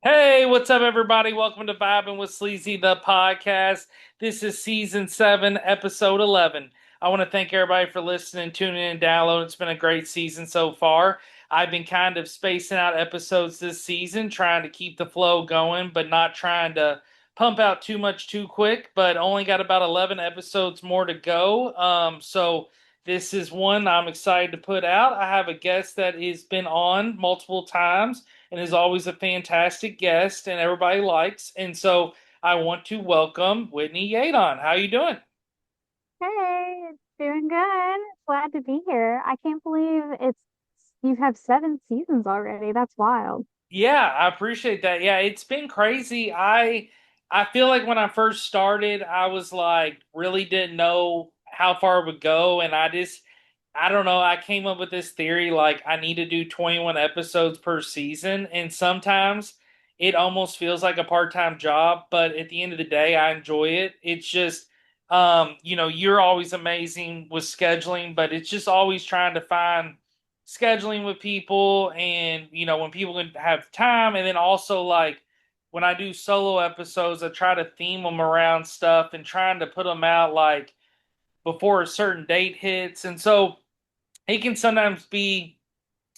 Hey, what's up, everybody? Welcome to Vibing with Sleazy, the podcast. This is season 7, episode 11. I want to thank everybody for listening, tuning in, downloading. It's been a great season so far. I've been kind of spacing out episodes this season, trying to keep the flow going, but not trying to pump out too much too quick. But only got about 11 episodes more to go. So this is one I'm excited to put out. I have a guest that has been on multiple times and is always a fantastic guest and everybody likes. And so I want to welcome Whitney Yadon. How you doing? Hey, it's doing good. Glad to be here. I can't believe you have 7 seasons already. That's wild. Yeah, I appreciate that. Yeah, it's been crazy. I feel like when I first started, I was like really didn't know how far it would go and I don't know, I came up with this theory like I need to do 21 episodes per season and sometimes it almost feels like a part-time job, but at the end of the day I enjoy it. It's just you're always amazing with scheduling, but it's just always trying to find scheduling with people and when people can have time, and then also like when I do solo episodes I try to theme them around stuff and trying to put them out like before a certain date hits, and so it can sometimes be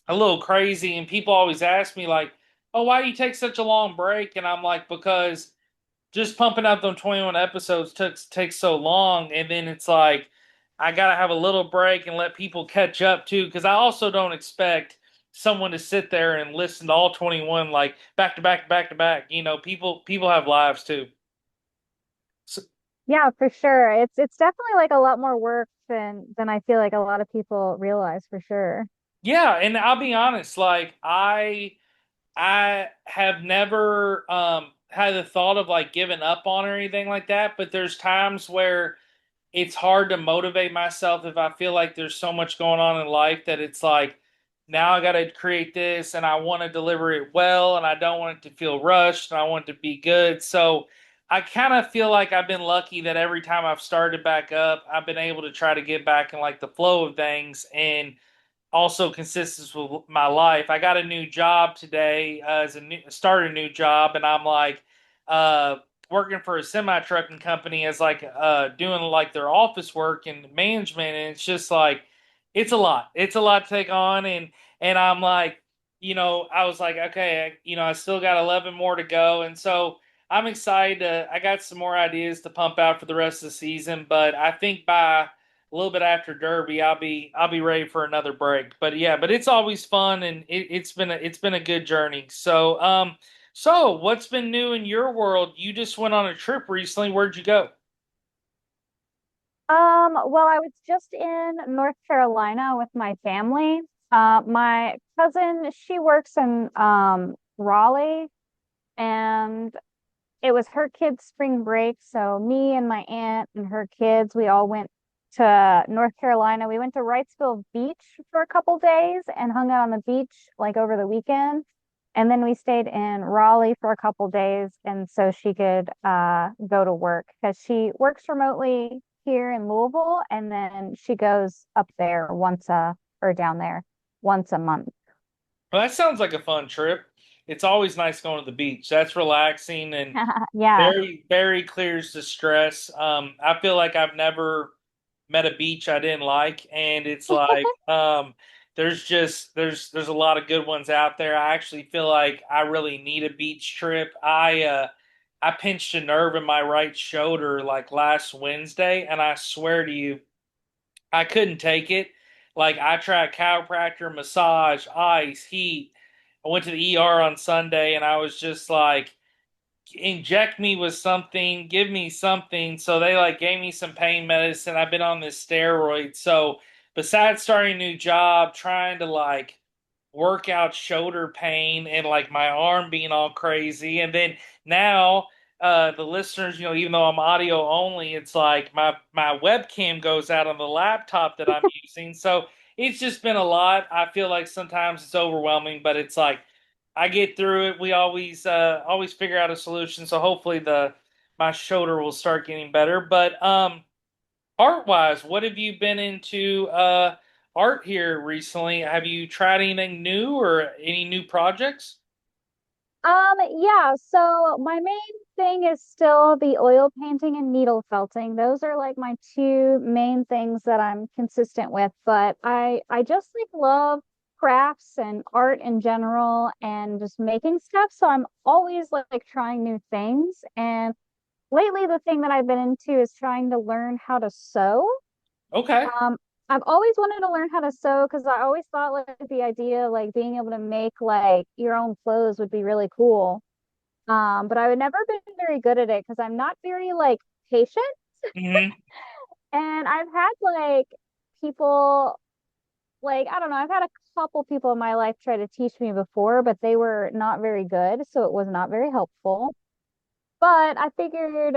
a little crazy, and people always ask me like, oh, why do you take such a long break? And I'm like, because just pumping out them 21 episodes takes so long, and then it's like I gotta have a little break and let people catch up too, because I also don't expect someone to sit there and listen to all 21 like back to back to back to back. People have lives too. So, Yeah, for sure. It's definitely like a lot more work than I feel like a lot of people realize for sure. yeah, and I'll be honest, like I have never had the thought of like giving up on or anything like that, but there's times where it's hard to motivate myself if I feel like there's so much going on in life that it's like now I got to create this and I want to deliver it well and I don't want it to feel rushed and I want it to be good. So I kind of feel like I've been lucky that every time I've started back up, I've been able to try to get back in like the flow of things and also consistent with my life. I got a new job today as started a new job, and I'm like uh, working for a semi trucking company as like doing like their office work and management, and it's just like it's a lot. It's a lot to take on, and I'm like, I was like, okay, I still got 11 more to go, and so. I'm excited. I got some more ideas to pump out for the rest of the season, but I think by a little bit after Derby, I'll be ready for another break. But yeah, but it's always fun and it's been a good journey. So what's been new in your world? You just went on a trip recently. Where'd you go? Well, I was just in North Carolina with my family. My cousin, she works in Raleigh, and it was her kids' spring break. So me and my aunt and her kids, we all went to North Carolina. We went to Wrightsville Beach for a couple days and hung out on the beach like over the weekend. And then we stayed in Raleigh for a couple days, and so she could go to work because she works remotely here in Louisville, and then she goes up there or down there once a month. Well, that sounds like a fun trip. It's always nice going to the beach. That's relaxing and Yeah. very, very clears the stress. I feel like I've never met a beach I didn't like, and it's like there's a lot of good ones out there. I actually feel like I really need a beach trip. I pinched a nerve in my right shoulder like last Wednesday, and I swear to you, I couldn't take it. Like I tried chiropractor, massage, ice, heat. I went to the ER on Sunday, and I was just like inject me with something, give me something. So they like gave me some pain medicine. I've been on this steroid. So besides starting a new job, trying to like work out shoulder pain and like my arm being all crazy, and then now the listeners, even though I'm audio only, it's like my webcam goes out on the laptop that I'm using. So it's just been a lot. I feel like sometimes it's overwhelming, but it's like I get through it. We always figure out a solution. So hopefully the my shoulder will start getting better. But art wise, what have you been into art here recently? Have you tried anything new or any new projects? Yeah, so my main thing is still the oil painting and needle felting. Those are like my two main things that I'm consistent with, but I just like love crafts and art in general and just making stuff. So I'm always like trying new things. And lately the thing that I've been into is trying to learn how to sew. Okay. Um, I've always wanted to learn how to sew because I always thought like the idea of like being able to make like your own clothes would be really cool. But I would never been very good at it because I'm not very like patient. Hmm. And I've had like people like I don't know, I've had a couple people in my life try to teach me before, but they were not very good, so it was not very helpful. But I figured,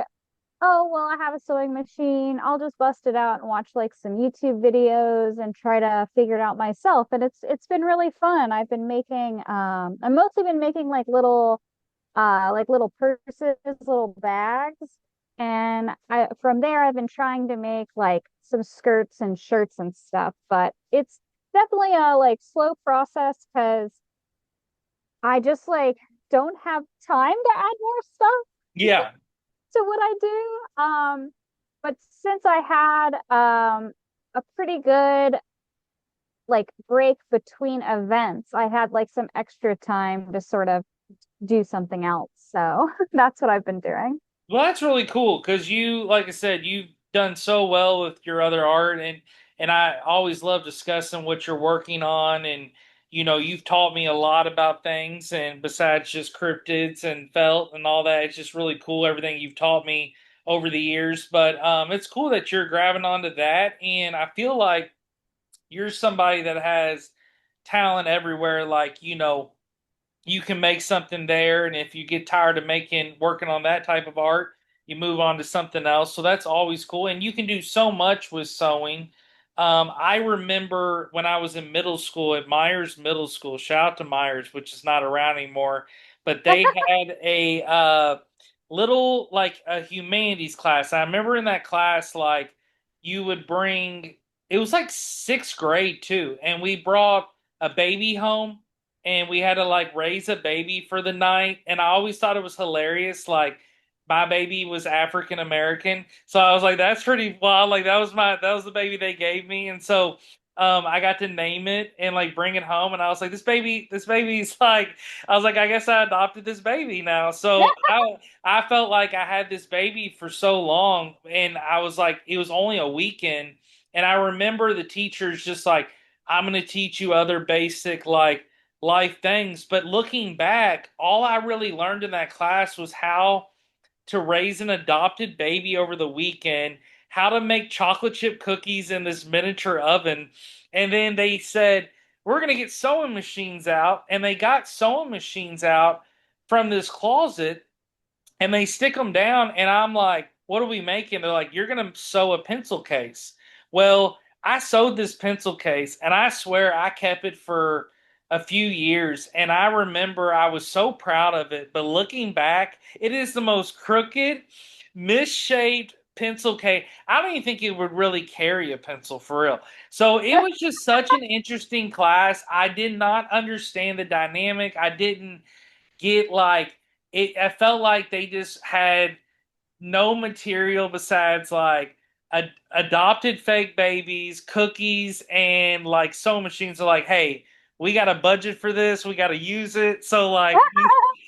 oh well, I have a sewing machine. I'll just bust it out and watch like some YouTube videos and try to figure it out myself. And it's been really fun. I've been making I've mostly been making like little purses, little bags. And I from there I've been trying to make like some skirts and shirts and stuff, but it's definitely a like slow process because I just like don't have time to add more stuff Yeah. to what I do. But since I had a pretty good like break between events, I had like some extra time to sort of do something else. So that's what I've been doing. Well, that's really cool because you, like I said, you've done so well with your other art, and I always love discussing what you're working on, and you've taught me a lot about things, and besides just cryptids and felt and all that, it's just really cool everything you've taught me over the years. But it's cool that you're grabbing onto that, and I feel like you're somebody that has talent everywhere, like you can make something there, and if you get tired of making working on that type of art, you move on to something else. So that's always cool, and you can do so much with sewing. I remember when I was in middle school at Myers Middle School, shout out to Myers, which is not around anymore, but they had a little like a humanities class. I remember in that class, like you would bring, it was like sixth grade too, and we brought a baby home, and we had to like raise a baby for the night. And I always thought it was hilarious. Like my baby was African American, so I was like, that's pretty wild. Like that was the baby they gave me, and so I got to name it and like bring it home. And I was like, this baby's like, I was like, I guess I adopted this baby now. So I felt like I had this baby for so long, and I was like, it was only a weekend, and I remember the teachers just like, I'm going to teach you other basic like life things. But looking back, all I really learned in that class was how to raise an adopted baby over the weekend, how to make chocolate chip cookies in this miniature oven. And then they said, we're going to get sewing machines out. And they got sewing machines out from this closet, and they stick them down, and I'm like, what are we making? They're like, you're gonna sew a pencil case. Well, I sewed this pencil case, and I swear I kept it for a few years, and I remember I was so proud of it. But looking back, it is the most crooked, misshaped pencil case. I don't even think it would really carry a pencil for real. So it was just such an interesting class. I did not understand the dynamic. I didn't get like it. I felt like they just had no material besides like adopted fake babies, cookies, and like sewing machines. Are like, hey, we got a budget for this. We got to use it. So like,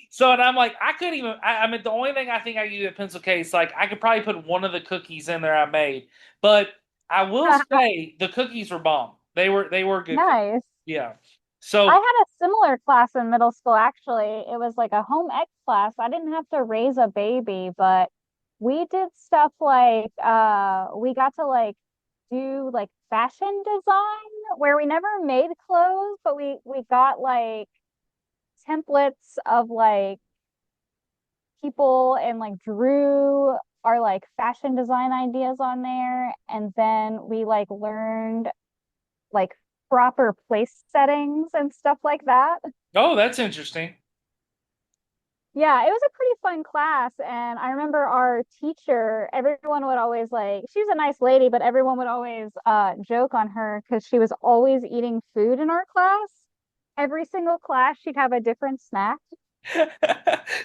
so and I'm like, I couldn't even. I mean, the only thing I think I could use a pencil case, like I could probably put one of the cookies in there I made, but I will say the cookies were bomb. They were good cookies. Nice. Yeah. I So had a similar class in middle school, actually. It was like a home ec class. I didn't have to raise a baby, but we did stuff like we got to like do like fashion design where we never made clothes, but we got like templates of like people and like drew our like fashion design ideas on there. And then we like learned like proper place settings and stuff like that. oh, that's interesting. Yeah, it was a pretty fun class. And I remember our teacher, everyone would always like, she was a nice lady, but everyone would always joke on her because she was always eating food in our class. Every single class, she'd have a different snack.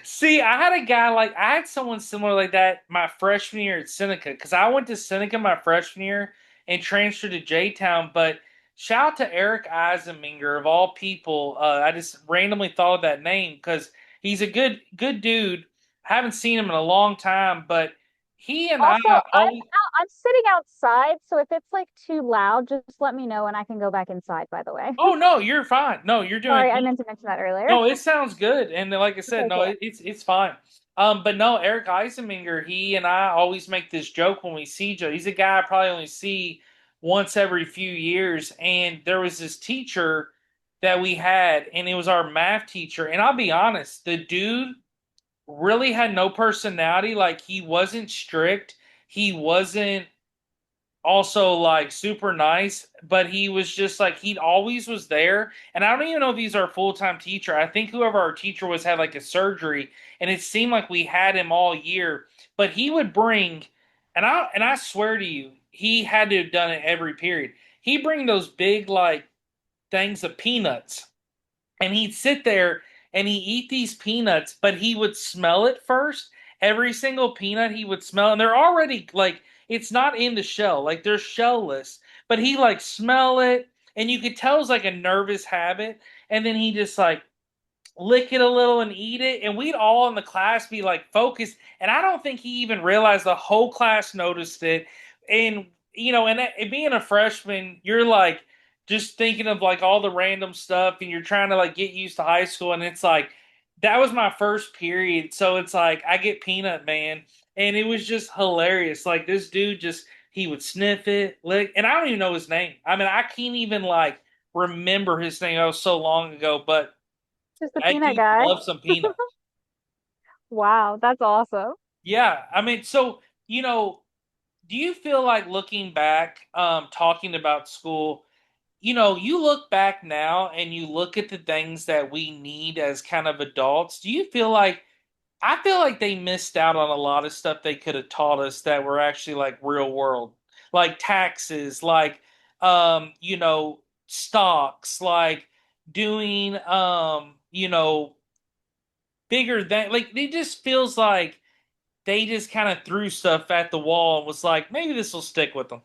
See, I had a guy like I had someone similar like that my freshman year at Seneca because I went to Seneca my freshman year and transferred to J Town. But shout out to Eric Eisenminger of all people. I just randomly thought of that name because he's a good dude. Haven't seen him in a long time, but he and I Also, always. I'm sitting outside, so if it's like too loud, just let me know and I can go back inside, by the way. Oh no, you're fine. No, you're doing Sorry, I meant to mention that earlier. no, it sounds good, and like I said, Okay, no, cool. it's fine. But no, Eric Eisenminger, he and I always make this joke when we see Joe. He's a guy I probably only see once every few years, and there was this teacher that we had, and it was our math teacher. And I'll be honest, the dude really had no personality. Like he wasn't strict, he wasn't also like super nice, but he was just like he always was there. And I don't even know if he's our full time teacher. I think whoever our teacher was had like a surgery, and it seemed like we had him all year. But he would bring, and I swear to you, he had to have done it every period. He'd bring those big like things of peanuts and he'd sit there and he'd eat these peanuts, but he would smell it first. Every single peanut he would smell, and they're already like it's not in the shell, like they're shellless, but he like smell it, and you could tell it's like a nervous habit, and then he just like lick it a little and eat it, and we'd all in the class be like focused, and I don't think he even realized the whole class noticed it. And and being a freshman, you're like just thinking of like all the random stuff, and you're trying to like get used to high school, and it's like that was my first period, so it's like I get peanut man, and it was just hilarious. Like this dude just he would sniff it, lick, and I don't even know his name. I mean, I can't even like remember his name. That was so long ago, but Just a I peanut do guy. love some peanuts. Wow, that's awesome. Yeah, I mean, so do you feel like looking back, talking about school, you look back now and you look at the things that we need as kind of adults. Do you feel like I feel like they missed out on a lot of stuff they could have taught us that were actually like real world, like taxes, like stocks, like doing bigger than like it just feels like they just kind of threw stuff at the wall and was like, maybe this will stick with them.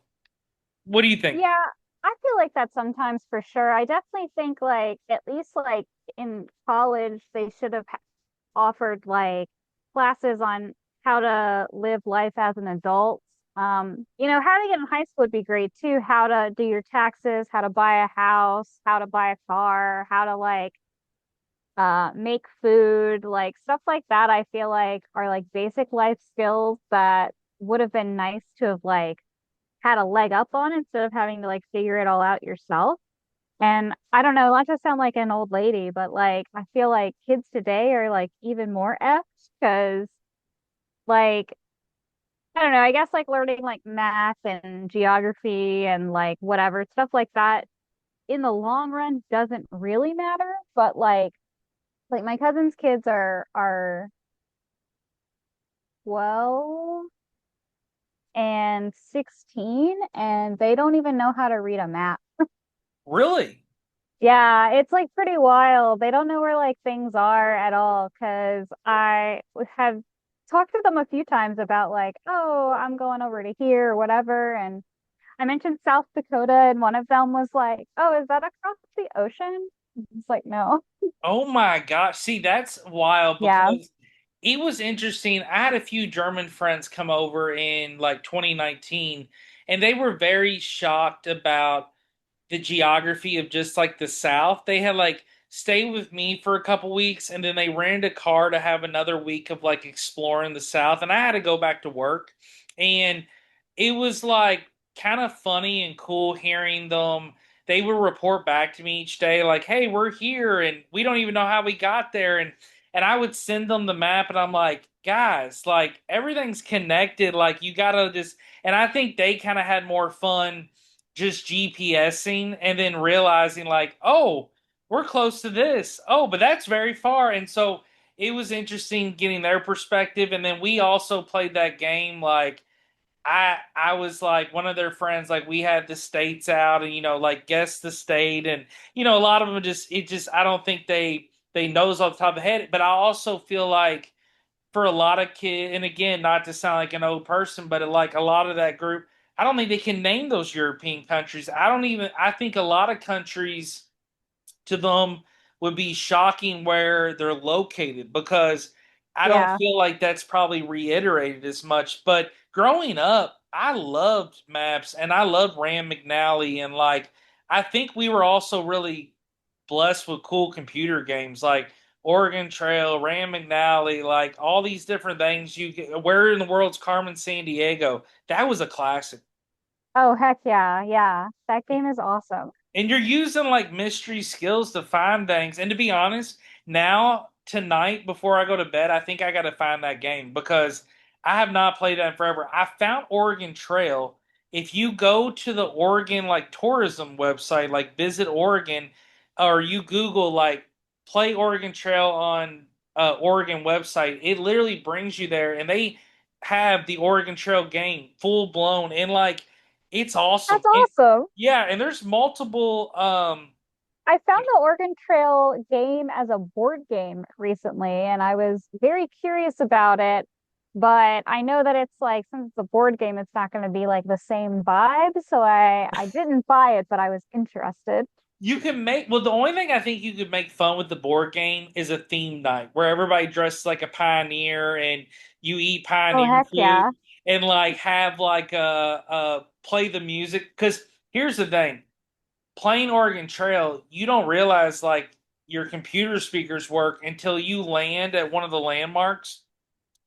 What do you think? Yeah, I feel like that sometimes for sure. I definitely think like at least like in college they should have offered like classes on how to live life as an adult. Having it in high school would be great too. How to do your taxes, how to buy a house, how to buy a car, how to like make food, like stuff like that. I feel like are like basic life skills that would have been nice to have like had a leg up on instead of having to like figure it all out yourself. And I don't know, not to sound like an old lady, but like I feel like kids today are like even more effed because like I don't know, I guess like learning like math and geography and like whatever stuff like that in the long run doesn't really matter. But like my cousin's kids are 12 and 16 and they don't even know how to read a map. Really? Yeah, it's like pretty wild. They don't know where like things are at all because I have talked to them a few times about like, oh, I'm going over to here or whatever. And I mentioned South Dakota and one of them was like, oh, is that across the ocean? It's like, no. Oh my gosh. See, that's wild Yeah. because it was interesting. I had a few German friends come over in like 2019, and they were very shocked about the geography of just like the South. They had like stayed with me for a couple weeks and then they rented a car to have another week of like exploring the South. And I had to go back to work. And it was like kind of funny and cool hearing them. They would report back to me each day, like, hey, we're here and we don't even know how we got there. And I would send them the map and I'm like, guys, like everything's connected. Like you gotta just and I think they kind of had more fun just GPSing and then realizing like, oh, we're close to this. Oh, but that's very far. And so it was interesting getting their perspective. And then we also played that game like I was like one of their friends, like we had the states out and like guess the state and a lot of them just it just I don't think they know this off the top of the head. But I also feel like for a lot of kids, and again, not to sound like an old person, but like a lot of that group, I don't think they can name those European countries. I think a lot of countries to them would be shocking where they're located because I don't Yeah. feel like that's probably reiterated as much. But growing up, I loved maps and I loved Rand McNally and like I think we were also really blessed with cool computer games like Oregon Trail, Rand McNally, like all these different things. You get, where in the world's Carmen San Diego? That was a classic. Oh, heck yeah. Yeah. That game is awesome. And you're using like mystery skills to find things. And to be honest, now tonight before I go to bed, I think I got to find that game because I have not played that in forever. I found Oregon Trail. If you go to the Oregon like tourism website, like Visit Oregon, or you Google like play Oregon Trail on Oregon website, it literally brings you there, and they have the Oregon Trail game full blown and like it's awesome. That's awesome. Yeah, and there's multiple I found the Oregon Trail game as a board game recently, and I was very curious about it. But I know that it's like, since it's a board game, it's not going to be like the same vibe. So I didn't buy it, but I was interested. you can make well the only thing I think you could make fun with the board game is a theme night where everybody dresses like a pioneer and you eat Oh, pioneer heck food yeah. and like have like play the music because here's the thing playing Oregon Trail you don't realize like your computer speakers work until you land at one of the landmarks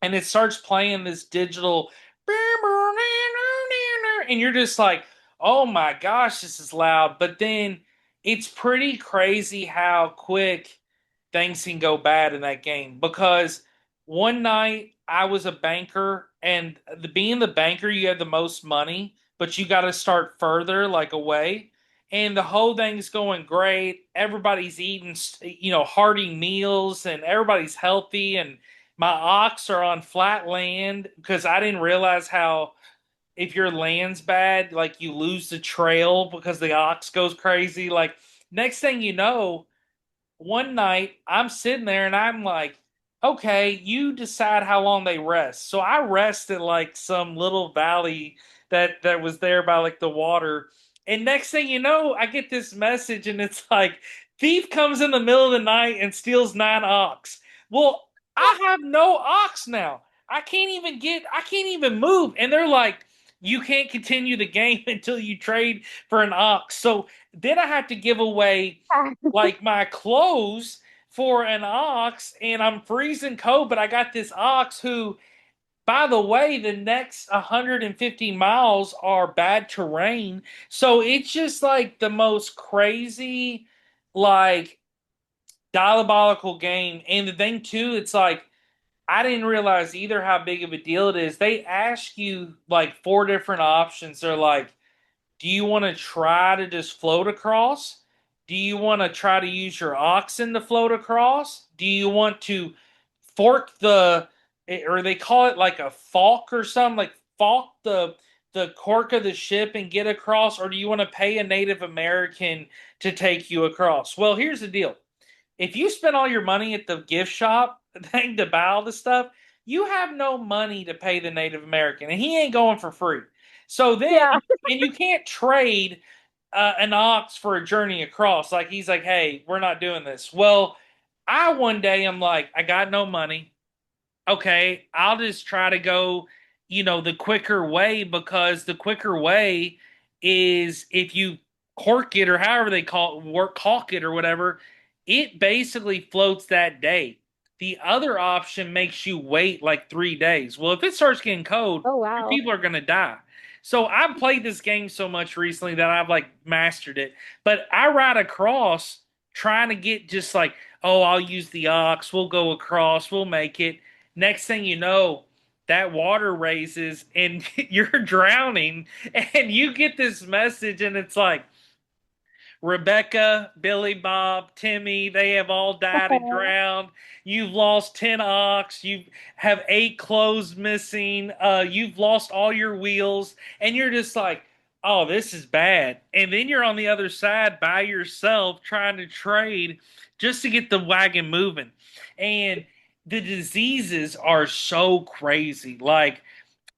and it starts playing this digital and you're just like oh my gosh this is loud but then it's pretty crazy how quick things can go bad in that game because one night I was a banker and being the banker you have the most money but you got to start further like away and the whole thing's going great everybody's eating hearty meals and everybody's healthy and my ox are on flat land because I didn't realize how if your land's bad, like you lose the trail because the ox goes crazy. Like next thing you know, one night I'm sitting there and I'm like, okay, you decide how long they rest. So I rest at like some little valley that was there by like the water. And next thing you know, I get this message and it's like thief comes in the middle of the night and steals 9 ox. Well, I have no ox now. I can't even move. And they're like, you can't continue the game until you trade for an ox. So then I have to give away like my clothes for an ox and I'm freezing cold, but I got this ox who, by the way, the next 150 miles are bad terrain. So it's just like the most crazy, like diabolical game. And the thing too, it's like I didn't realize either how big of a deal it is. They ask you like 4 different options. They're like, do you want to try to just float across? Do you want to try to use your oxen to float across? Do you want to fork or they call it like a falk or something, like falk the cork of the ship and get across, or do you want to pay a Native American to take you across? Well, here's the deal if you spend all your money at the gift shop thing to buy all the stuff, you have no money to pay the Native American, and he ain't going for free. So then, Yeah. and you can't trade an ox for a journey across. Like he's like, hey, we're not doing this. Well, I one day I'm like, I got no money okay, I'll just try to go, the quicker way because the quicker way is if you cork it or however they call it, work caulk it or whatever, it basically floats that day. The other option makes you wait like 3 days. Well, if it starts getting cold, Oh, your wow. people are gonna die. So I've played this game so much recently that I've like mastered it. But I ride across trying to get just like, oh, I'll use the ox, we'll go across, we'll make it. Next thing you know, that water raises and you're drowning, and you get this message, and it's like, Rebecca, Billy Bob, Timmy, they have all died and drowned. You've lost 10 ox. You have 8 clothes missing. You've lost all your wheels. And you're just like, oh, this is bad. And then you're on the other side by yourself trying to trade just to get the wagon moving. And the diseases are so crazy. Like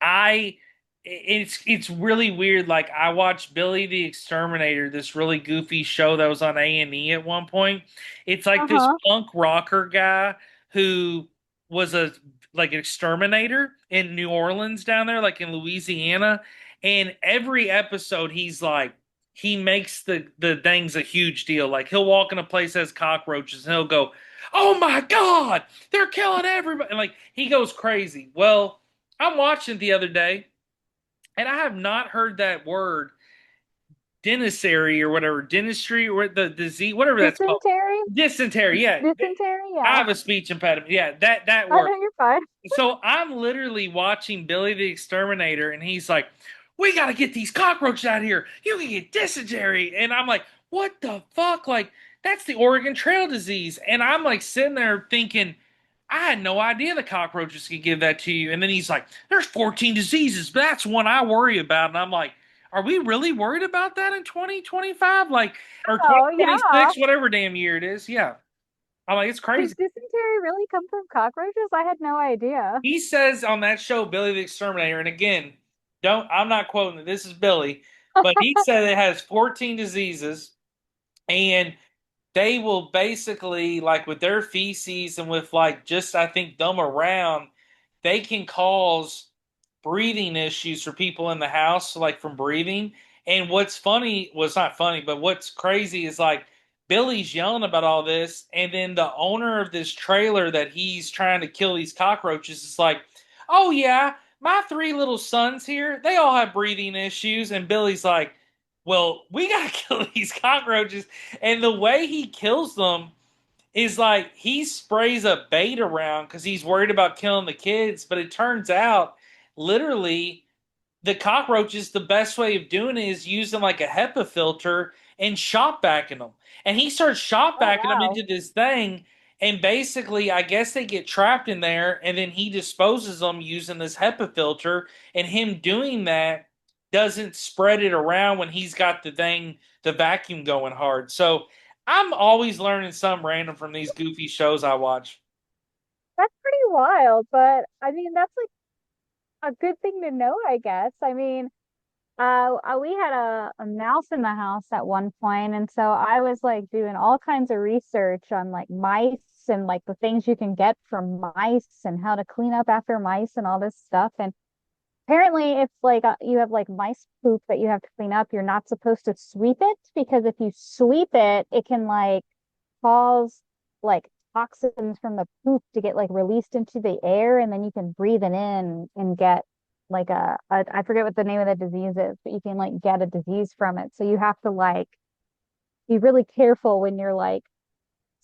I it's really weird. Like I watched Billy the Exterminator, this really goofy show that was on A&E at one point. It's like this Uh-huh. punk rocker guy who was a like an exterminator in New Orleans down there, like in Louisiana. And every episode he's like he makes the things a huge deal. Like he'll walk in a place that has cockroaches and he'll go, "Oh my God, they're killing everybody!" And like he goes crazy. Well, I'm watching it the other day, and I have not heard that word dentistry or whatever, dentistry or the disease, whatever that's called. Dysentery? Dysentery, yeah. Dysentery? I Yeah. have a speech impediment. Yeah, that I word. know you're fine. So I'm literally watching Billy the Exterminator, and he's like, "We got to get these cockroaches out of here. You can get dysentery." And I'm like, "What the fuck? Like, that's the Oregon Trail disease." And I'm like sitting there thinking, I had no idea the cockroaches could give that to you. And then he's like, "There's 14 diseases, but that's one I worry about." And I'm like, "Are we really worried about that in 2025? Like, or Oh, yeah. 2026, whatever damn year it is?" Yeah. I'm like, it's Does crazy. dysentery really come from cockroaches? I had no idea. He says on that show, Billy the Exterminator, and again, don't I'm not quoting it, this is Billy, but he said it has 14 diseases, and they will basically like with their feces and with like just I think them around, they can cause breathing issues for people in the house, like from breathing. And what's funny was not funny, but what's crazy is like Billy's yelling about all this, and then the owner of this trailer that he's trying to kill these cockroaches is like, "Oh yeah, my three little sons here, they all have breathing issues." And Billy's like, "Well, we gotta kill these cockroaches." And the way he kills them is like he sprays a bait around because he's worried about killing the kids. But it turns out, literally, the cockroaches, the best way of doing it is using like a HEPA filter and shop backing them. And he starts shop Oh, backing them wow. into this thing. And basically, I guess they get trapped in there, and then he disposes them using this HEPA filter. And him doing that doesn't spread it around when he's got the thing, the vacuum going hard. So I'm always learning something random from these goofy shows I watch. That's pretty wild, but I mean, that's like a good thing to know, I guess. I mean, we had a mouse in the house at one point, and so I was like doing all kinds of research on like mice and like the things you can get from mice and how to clean up after mice and all this stuff. And apparently, if like you have like mice poop that you have to clean up, you're not supposed to sweep it because if you sweep it, it can like cause like toxins from the poop to get like released into the air, and then you can breathe it in and get like a I forget what the name of the disease is, but you can like get a disease from it. So you have to like be really careful when you're like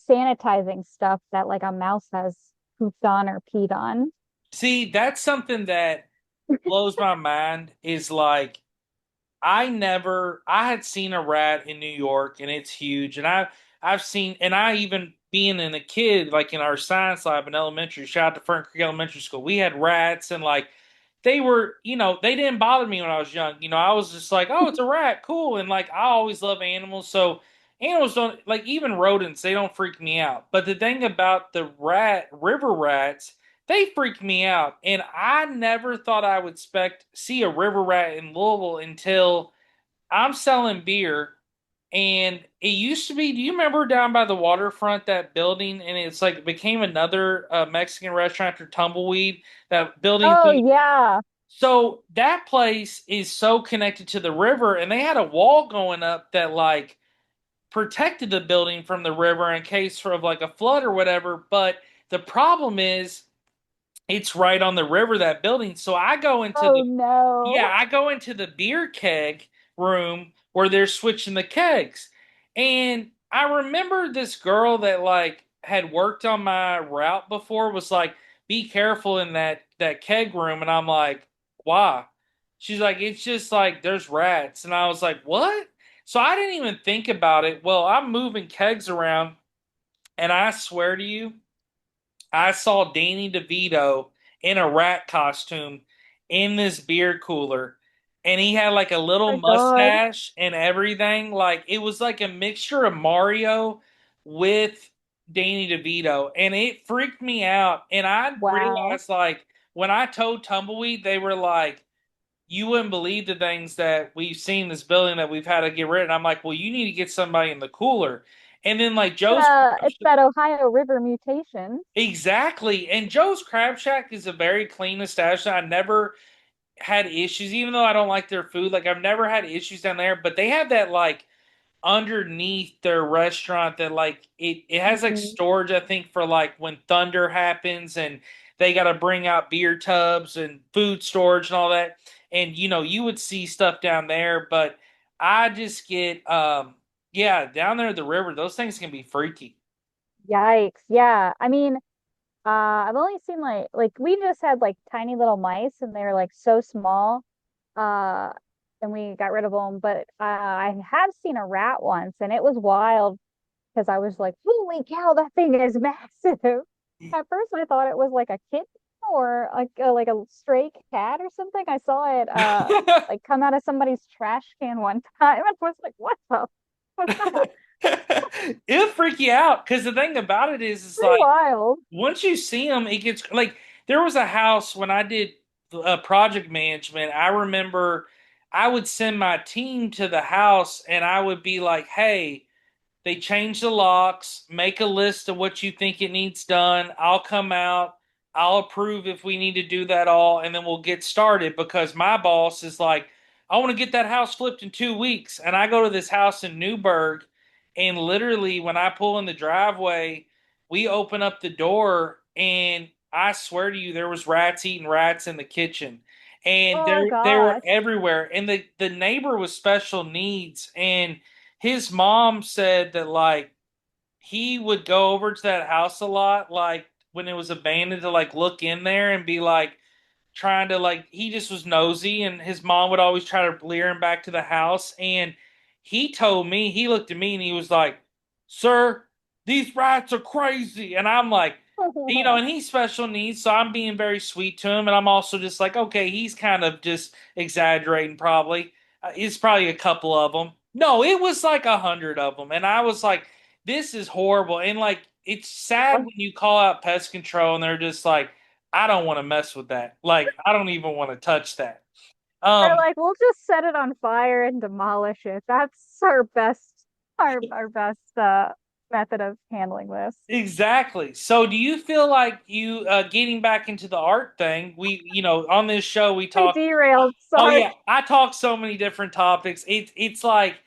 sanitizing stuff that like a mouse has pooped on or peed on. See, that's something that blows my mind is like I had seen a rat in New York and it's huge. And I've seen and I even being in a kid, like in our science lab in elementary, shout out to Fern Creek Elementary School, we had rats and like they were, they didn't bother me when I was young. I was just like, "Oh, it's a rat, cool." And like I always love animals, so animals don't like even rodents, they don't freak me out. But the thing about the river rats, they freak me out. And I never thought I would see a river rat in Louisville until I'm selling beer. And it used to be, do you remember down by the waterfront, that building? And it's like it became another Mexican restaurant after Tumbleweed. That building Oh thing. yeah. So that place is so connected to the river, and they had a wall going up that like protected the building from the river in case of like a flood or whatever. But the problem is it's right on the river, that building. So Oh no. I go into the beer keg room where they're switching the kegs. And I remember this girl that like had worked on my route before was like, "Be careful in that keg room." And I'm like, "Why?" She's like, "It's just like there's rats." And I was like, "What?" So I didn't even think about it. Well, I'm moving kegs around, and I swear to you, I saw Danny DeVito in a rat costume in this beer cooler, and he had like a little My God. mustache and everything. Like it was like a mixture of Mario with Danny DeVito, and it freaked me out. And I Wow. realized, like, when I told Tumbleweed, they were like, "You wouldn't believe the things that we've seen in this building that we've had to get rid of." And I'm like, "Well, you need to get somebody in the cooler." And then like Joe's It's that Ohio River mutation. exactly, and Joe's Crab Shack is a very clean establishment. I never had issues, even though I don't like their food. Like I've never had issues down there, but they have that like underneath their restaurant that like it has like Mhm. storage, I think, for like when thunder happens and they got to bring out beer tubs and food storage and all that. And you would see stuff down there, but I just get yeah, down there at the river, those things can be freaky. Yikes. Yeah. I mean, I've only seen like we just had like tiny little mice and they're like so small. Uh, and we got rid of them. But I have seen a rat once and it was wild because I was like, holy cow, that thing is massive. At first I thought it was like a kitten or like a stray cat or something. I saw it like come out of somebody's trash can one time and was like, what the what's that? It'll freak you out because the thing about it is Pretty like wild. once you see them, it gets like there was a house when I did project management. I remember I would send my team to the house and I would be like, "Hey, they change the locks, make a list of what you think it needs done. I'll come out, I'll approve if we need to do that all, and then we'll get started." Because my boss is like, "I want to get that house flipped in 2 weeks." And I go to this house in Newburgh, and literally, when I pull in the driveway, we open up the door, and I swear to you, there was rats eating rats in the kitchen. And Oh they were gosh. everywhere. And the neighbor was special needs, and his mom said that like he would go over to that house a lot, like when it was abandoned, to like look in there and be like trying to like he just was nosy, and his mom would always try to lure him back to the house. And he told me, he looked at me and he was like, "Sir, these rats are crazy." And I'm like, and he's special needs, so I'm being very sweet to him, and I'm also just like, okay, he's kind of just exaggerating probably. It's probably a couple of them. No, it was like 100 of them, and I was like, this is horrible. And like it's sad when you call out pest control and they're just like, I don't want to mess with that. Like, I don't even want to touch that. They're Um, like, we'll just set it on fire and demolish it. That's our best method of handling this. exactly. So, do you feel like you getting back into the art thing? On this show, we I talk. derailed, Oh yeah, sorry. I talk so many different topics. It's like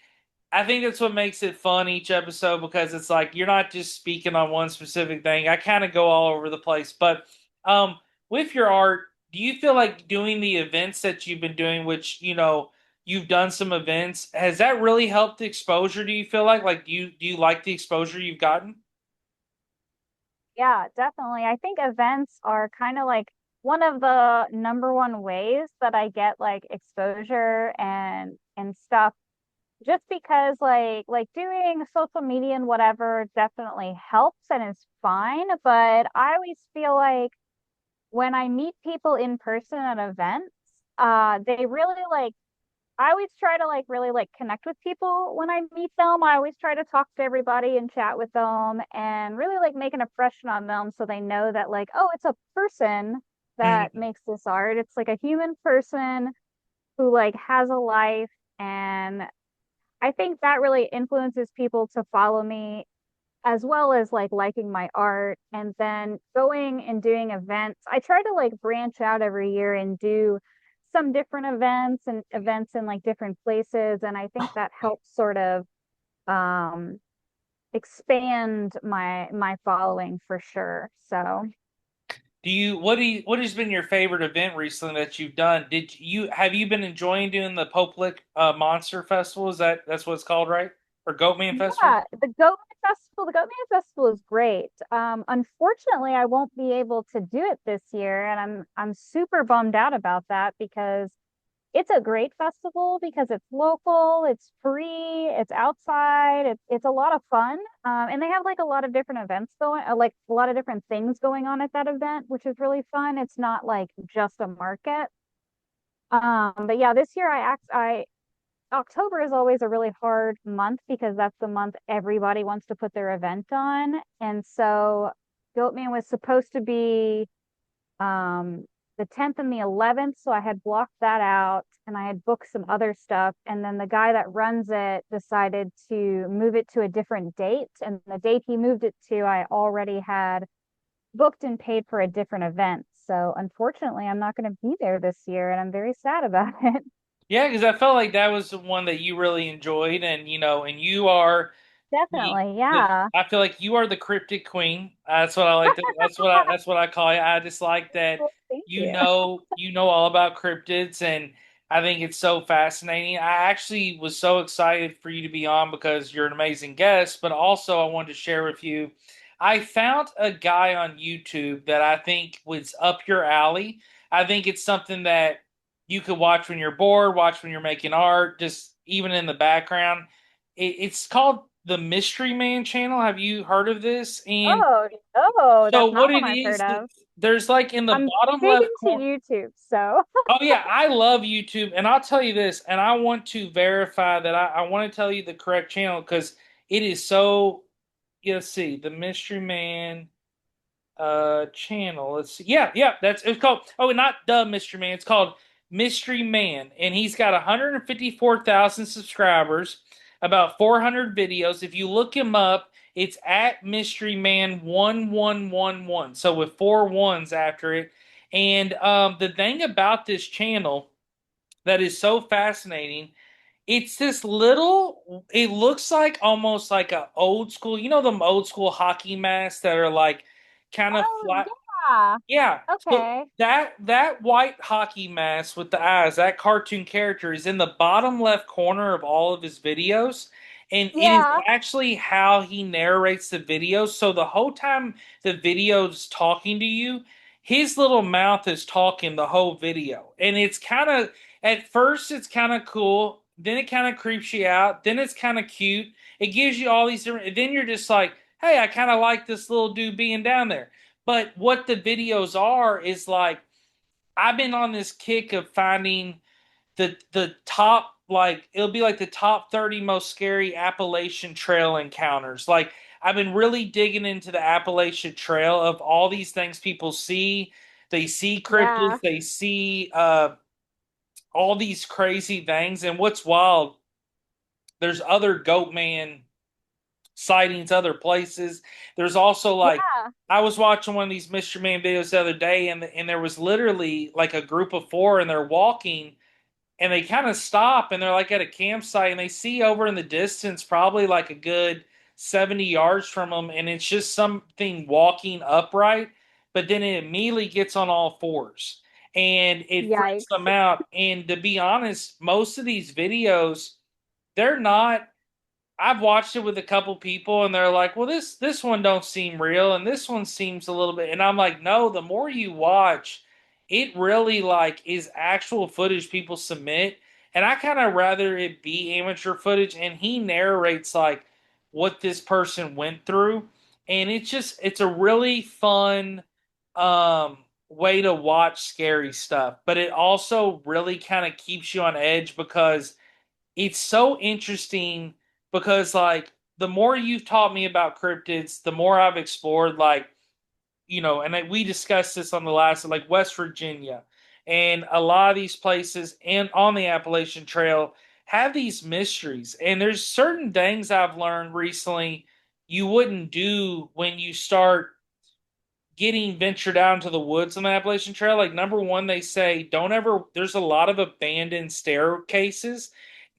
I think that's what makes it fun each episode because it's like you're not just speaking on one specific thing. I kind of go all over the place. But um, with your art, do you feel like doing the events that you've been doing, which you've done some events, has that really helped the exposure? Do you feel like do you like the exposure you've gotten? Yeah, definitely. I think events are kind of like one of the number one ways that I get like exposure and stuff just because like doing social media and whatever definitely helps and is fine, but I always feel like when I meet people in person at events, they really like I always try to like really like connect with people when I meet them. I always try to talk to everybody and chat with them and really like make an impression on them so they know that like, oh, it's a person that Mhm. makes this art. It's like a human person who like has a life, and I think that really influences people to follow me as well as like liking my art and then going and doing events. I try to like branch out every year and do some different events in like different places. And I think that helps sort of um expand my following for sure. So What has been your favorite event recently that you've done? Have you been enjoying doing the Popelik Monster Festival? That's what it's called, right? Or Goatman Festival? yeah, the Goat Man Festival is great. Unfortunately, I won't be able to do it this year, and I'm super bummed out about that because it's a great festival because it's local, it's free, it's outside, it's a lot of fun. And they have like a lot of different events going, like a lot of different things going on at that event, which is really fun. It's not like just a market. But yeah, this year I October is always a really hard month because that's the month everybody wants to put their event on. And so Goatman was supposed to be the 10th and the 11th. So I had blocked that out and I had booked some other stuff. And then the guy that runs it decided to move it to a different date. And the date he moved it to, I already had booked and paid for a different event. So unfortunately, I'm not going to be there this year and I'm very sad about it. Yeah, because I felt like that was the one that you really enjoyed, and and you are Definitely. the Yeah. I feel like you are the cryptic queen. That's what I like to. That's what I call you. I just like that Well, thank you. you know all about cryptids, and I think it's so fascinating. I actually was so excited for you to be on because you're an amazing guest, but also I wanted to share with you. I found a guy on YouTube that I think was up your alley. I think it's something that you could watch when you're bored, watch when you're making art, just even in the background. It's called the Mystery Man channel. Have you heard of this? And Oh, oh, so that's what not it one I've heard is, of. there's like in the I'm bottom big left into corner. YouTube, so Oh yeah, I love YouTube, and I'll tell you this, and I want to verify that I want to tell you the correct channel because it is so. Let's see, the Mystery Man channel. Let's see. Yeah, that's it's called. Oh, not the Mystery Man. It's called Mystery Man, and he's got 154,000 subscribers, about 400 videos. If you look him up, it's at Mystery Man 1111. So with four ones after it. And the thing about this channel that is so fascinating, it's this little. It looks like almost like a old school. You know them old school hockey masks that are like kind of oh flat. yeah. Yeah. So Okay. that white hockey mask with the eyes, that cartoon character is in the bottom left corner of all of his videos. And it is Yeah. actually how he narrates the videos. So the whole time the video's talking to you, his little mouth is talking the whole video. And it's kind of at first it's kind of cool, then it kind of creeps you out, then it's kind of cute. It gives you all these different, then you're just like, hey, I kind of like this little dude being down there. But what the videos are is like I've been on this kick of finding the top, like it'll be like the top 30 most scary Appalachian Trail encounters. Like I've been really digging into the Appalachian Trail of all these things people see. They see cryptids, Yeah. they see all these crazy things. And what's wild, there's other goat man sightings other places. There's also like Yeah. I was watching one of these Mr. Man videos the other day, and there was literally like a group of four, and they're walking, and they kind of stop, and they're like at a campsite, and they see over in the distance, probably like a good 70 yards from them, and it's just something walking upright, but then it immediately gets on all fours, and it freaks Yikes. them out. And to be honest, most of these videos, they're not. I've watched it with a couple people and they're like, "Well, this one don't seem real and this one seems a little bit." And I'm like, "No, the more you watch, it really like is actual footage people submit." And I kind of rather it be amateur footage and he narrates like what this person went through, and it's a really fun way to watch scary stuff, but it also really kind of keeps you on edge because it's so interesting because like the more you've taught me about cryptids, the more I've explored like and we discussed this on the last like West Virginia and a lot of these places and on the Appalachian Trail have these mysteries. And there's certain things I've learned recently you wouldn't do when you start getting ventured out into the woods on the Appalachian Trail. Like number one, they say don't ever. There's a lot of abandoned staircases.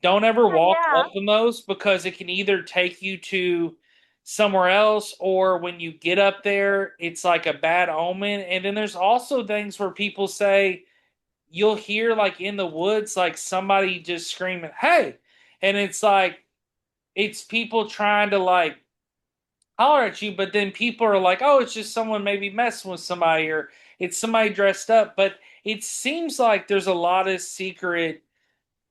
Don't ever walk Yeah. up on those because it can either take you to somewhere else or when you get up there, it's like a bad omen. And then there's also things where people say you'll hear like in the woods like somebody just screaming, "Hey!" And it's like it's people trying to like holler at you, but then people are like, oh, it's just someone maybe messing with somebody or it's somebody dressed up. But it seems like there's a lot of secret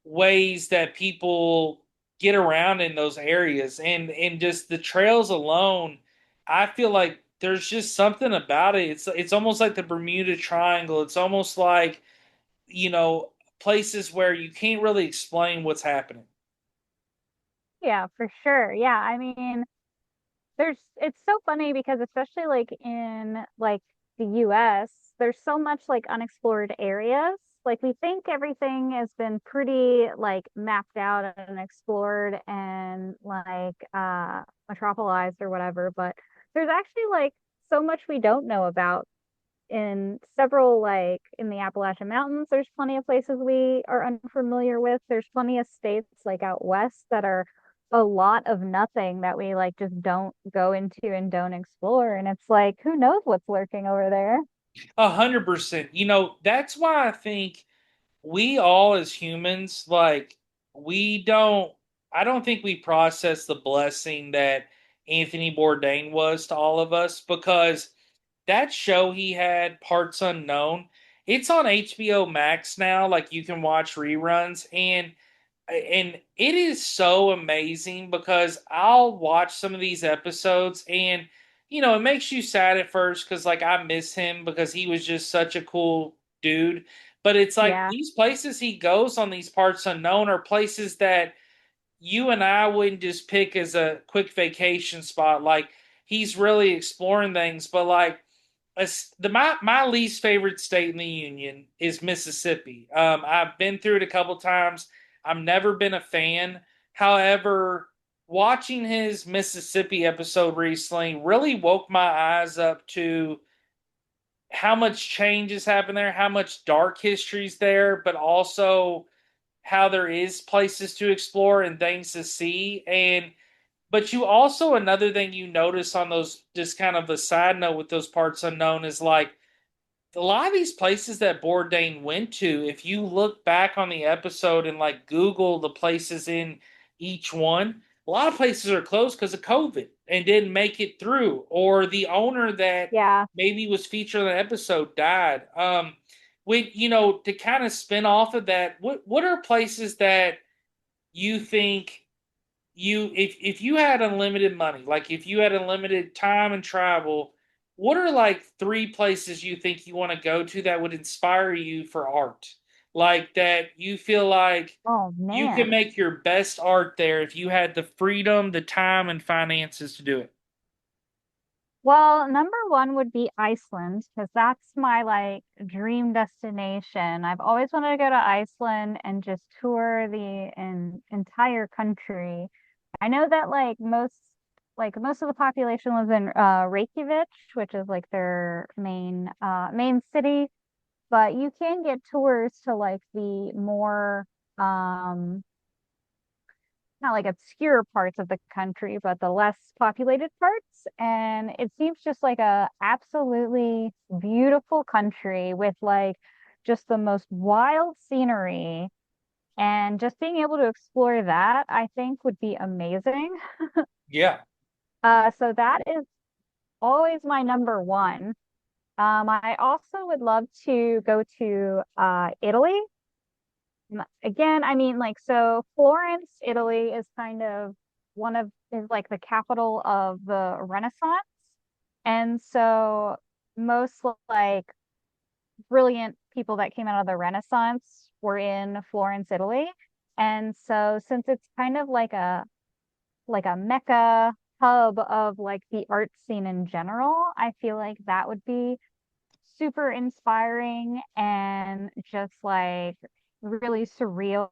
ways that people get around in those areas and just the trails alone, I feel like there's just something about it. It's almost like the Bermuda Triangle. It's almost like, you know, places where you can't really explain what's happening. Yeah, for sure. Yeah, I mean, it's so funny because especially like in like the US, there's so much like unexplored areas. Like we think everything has been pretty like mapped out and explored and like metropolized or whatever, but there's actually like so much we don't know about in several like in the Appalachian Mountains. There's plenty of places we are unfamiliar with. There's plenty of states like out west that are a lot of nothing that we like just don't go into and don't explore. And it's like, who knows what's lurking over there? 100%. That's why I think we all as humans, like, we don't, I don't think we process the blessing that Anthony Bourdain was to all of us, because that show he had, Parts Unknown, it's on HBO Max now. Like, you can watch reruns, and it is so amazing because I'll watch some of these episodes, and it makes you sad at first because like I miss him because he was just such a cool dude. But it's like Yeah. these places he goes on, these Parts Unknown, are places that you and I wouldn't just pick as a quick vacation spot. Like, he's really exploring things, but like my least favorite state in the union is Mississippi. I've been through it a couple times. I've never been a fan. However, watching his Mississippi episode recently really woke my eyes up to how much change has happened there, how much dark history's there, but also how there is places to explore and things to see. And but you also, another thing you notice on those, just kind of a side note with those Parts Unknown, is like a lot of these places that Bourdain went to, if you look back on the episode and like Google the places in each one, a lot of places are closed because of COVID and didn't make it through, or the owner that Yeah. maybe was featured in the episode died. To kind of spin off of that, what are places that you think, if you had unlimited money, like if you had unlimited time and travel, what are like three places you think you want to go to that would inspire you for art? Like, that you feel like Oh you can man. make your best art there if you had the freedom, the time, and finances to do it. Well, number one would be Iceland because that's my like dream destination. I've always wanted to go to Iceland and just tour the entire country. I know that like most of the population lives in Reykjavik, which is like their main city, but you can get tours to like the more um not like obscure parts of the country, but the less populated parts. And it seems just like a absolutely beautiful country with like just the most wild scenery. And just being able to explore that, I think would be amazing. Yeah. So that is always my number one. I also would love to go to Italy. Again, I mean, like, so Florence, Italy is kind of is like the capital of the Renaissance. And so most like brilliant people that came out of the Renaissance were in Florence, Italy. And so since it's kind of like a mecca hub of like the art scene in general, I feel like that would be super inspiring and just like really surreal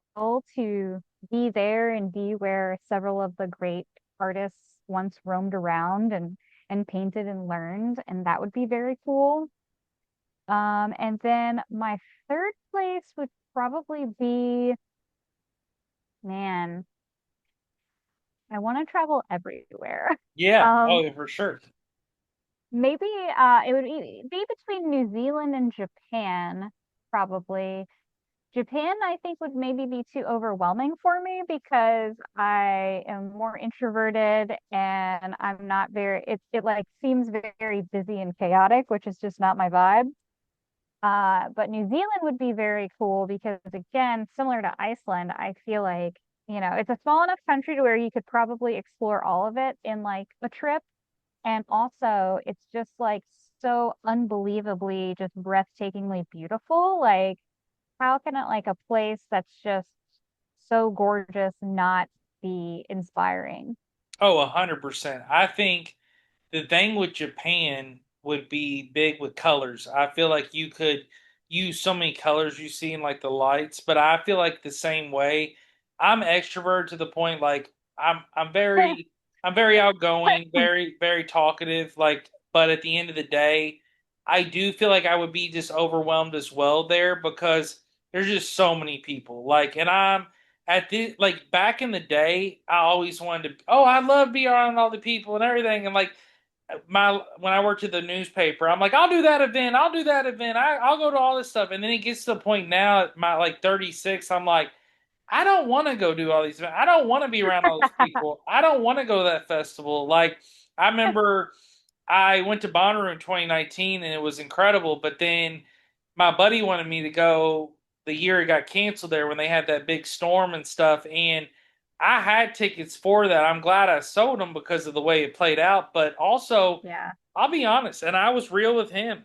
to be there and be where several of the great artists once roamed around and painted and learned, and that would be very cool. And then my third place would probably be, man, I want to travel everywhere. Yeah. Um, Oh, yeah, for sure. maybe it would be between New Zealand and Japan, probably. Japan, I think, would maybe be too overwhelming for me because I am more introverted and I'm not very, it like seems very busy and chaotic, which is just not my vibe. But New Zealand would be very cool because, again, similar to Iceland, I feel like, it's a small enough country to where you could probably explore all of it in like a trip. And also, it's just like so unbelievably, just breathtakingly beautiful. Like, how can it like a place that's just so gorgeous not be inspiring. Oh, 100%. I think the thing with Japan would be big with colors. I feel like you could use so many colors you see in like the lights, but I feel like the same way. I'm extrovert to the point like I'm very outgoing, very talkative, like but at the end of the day, I do feel like I would be just overwhelmed as well there because there's just so many people. Like and I'm at the like back in the day, I always wanted to oh, I love being around all the people and everything and like my when I worked at the newspaper, I'm like, I'll do that event, I'll do that event, I'll go to all this stuff, and then it gets to the point now at my like 36, I'm like, I don't want to go do all these events, I don't want to be around all those people, I don't want to go to that festival. Like I remember I went to Bonnaroo in 2019 and it was incredible, but then my buddy wanted me to go the year it got canceled there when they had that big storm and stuff, and I had tickets for that. I'm glad I sold them because of the way it played out, but also Yeah. I'll be honest, and I was real with him.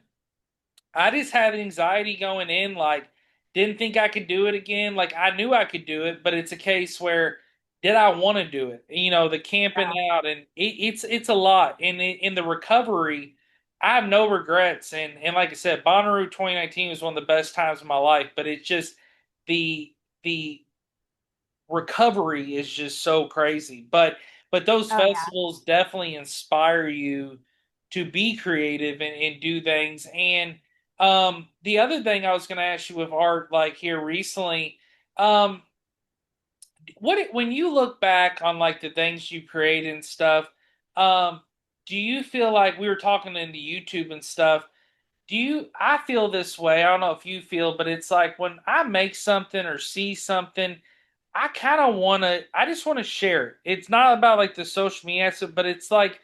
I just had anxiety going in, like didn't think I could do it again. Like I knew I could do it, but it's a case where did I want to do it? You know, the camping Yeah. out and it's a lot. And in the recovery, I have no regrets. And like I said, Bonnaroo 2019 was one of the best times of my life. But it's just the the recovery is just so crazy. But those Oh yeah. festivals definitely inspire you to be creative and do things. And the other thing I was going to ask you with art, like here recently, um, when you look back on like the things you created and stuff, um, do you feel like we were talking into YouTube and stuff? Do you I feel this way, I don't know if you feel, but it's like when I make something or see something, I kind of want to I just want to share it. It's not about like the social media aspect, but it's like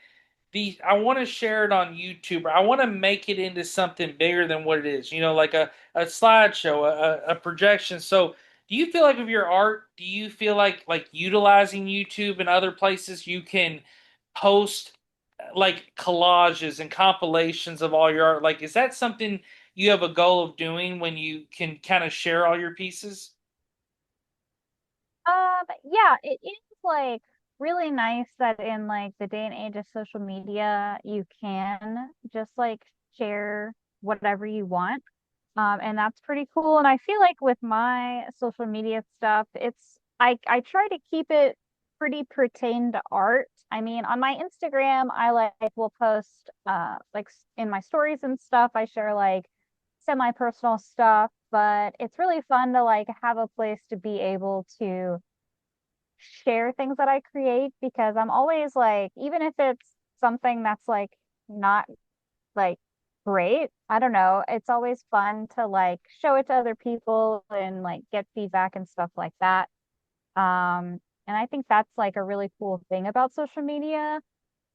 the I want to share it on YouTube. I want to make it into something bigger than what it is. You know, like a slideshow, a projection. So, do you feel like with your art, do you feel like utilizing YouTube and other places you can post like collages and compilations of all your art? Like, is that something you have a goal of doing when you can kind of share all your pieces? Yeah, it is like really nice that in like the day and age of social media, you can just like share whatever you want. And that's pretty cool. And I feel like with my social media stuff, I try to keep it pretty pertained to art. I mean, on my Instagram, I like will post in my stories and stuff, I share like semi-personal stuff, but it's really fun to like have a place to be able to share things that I create because I'm always like, even if it's something that's like not like great. I don't know. It's always fun to like show it to other people and like get feedback and stuff like that. And I think that's like a really cool thing about social media.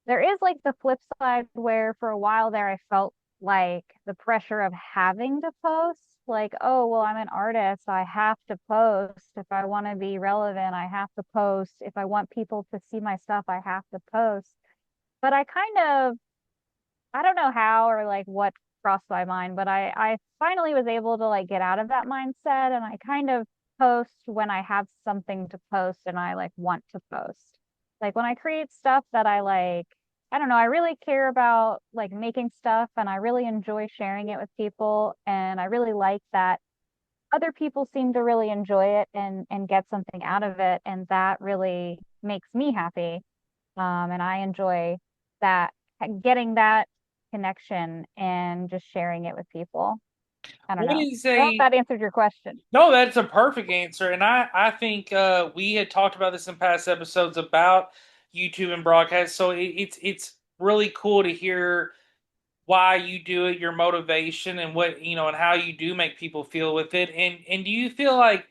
There is like the flip side where for a while there I felt like the pressure of having to post, like, oh, well, I'm an artist. I have to post. If I want to be relevant, I have to post. If I want people to see my stuff, I have to post. But I don't know how or like what crossed my mind, but I finally was able to like get out of that mindset and I kind of post when I have something to post and I like want to post. Like when I create stuff that I like, I don't know, I really care about like making stuff and I really enjoy sharing it with people and I really like that other people seem to really enjoy it and get something out of it and that really makes me happy. And I enjoy that, getting that connection and just sharing it with people. I don't What know. is I hope a that answered your question. No, that's a perfect answer. And I think we had talked about this in past episodes about YouTube and broadcast. So it's really cool to hear why you do it, your motivation, and what you know, and how you do make people feel with it. And do you feel like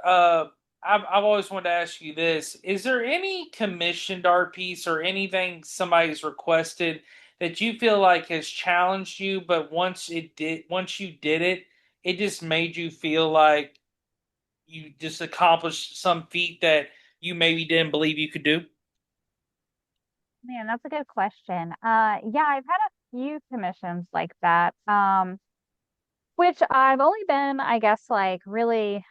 I've always wanted to ask you this: is there any commissioned art piece or anything somebody's requested that you feel like has challenged you, but once you did it, it just made you feel like you just accomplished some feat that you maybe didn't believe you could do? Man, that's a good question. Yeah, I've had a few commissions like that. Which I've only been, I guess, like really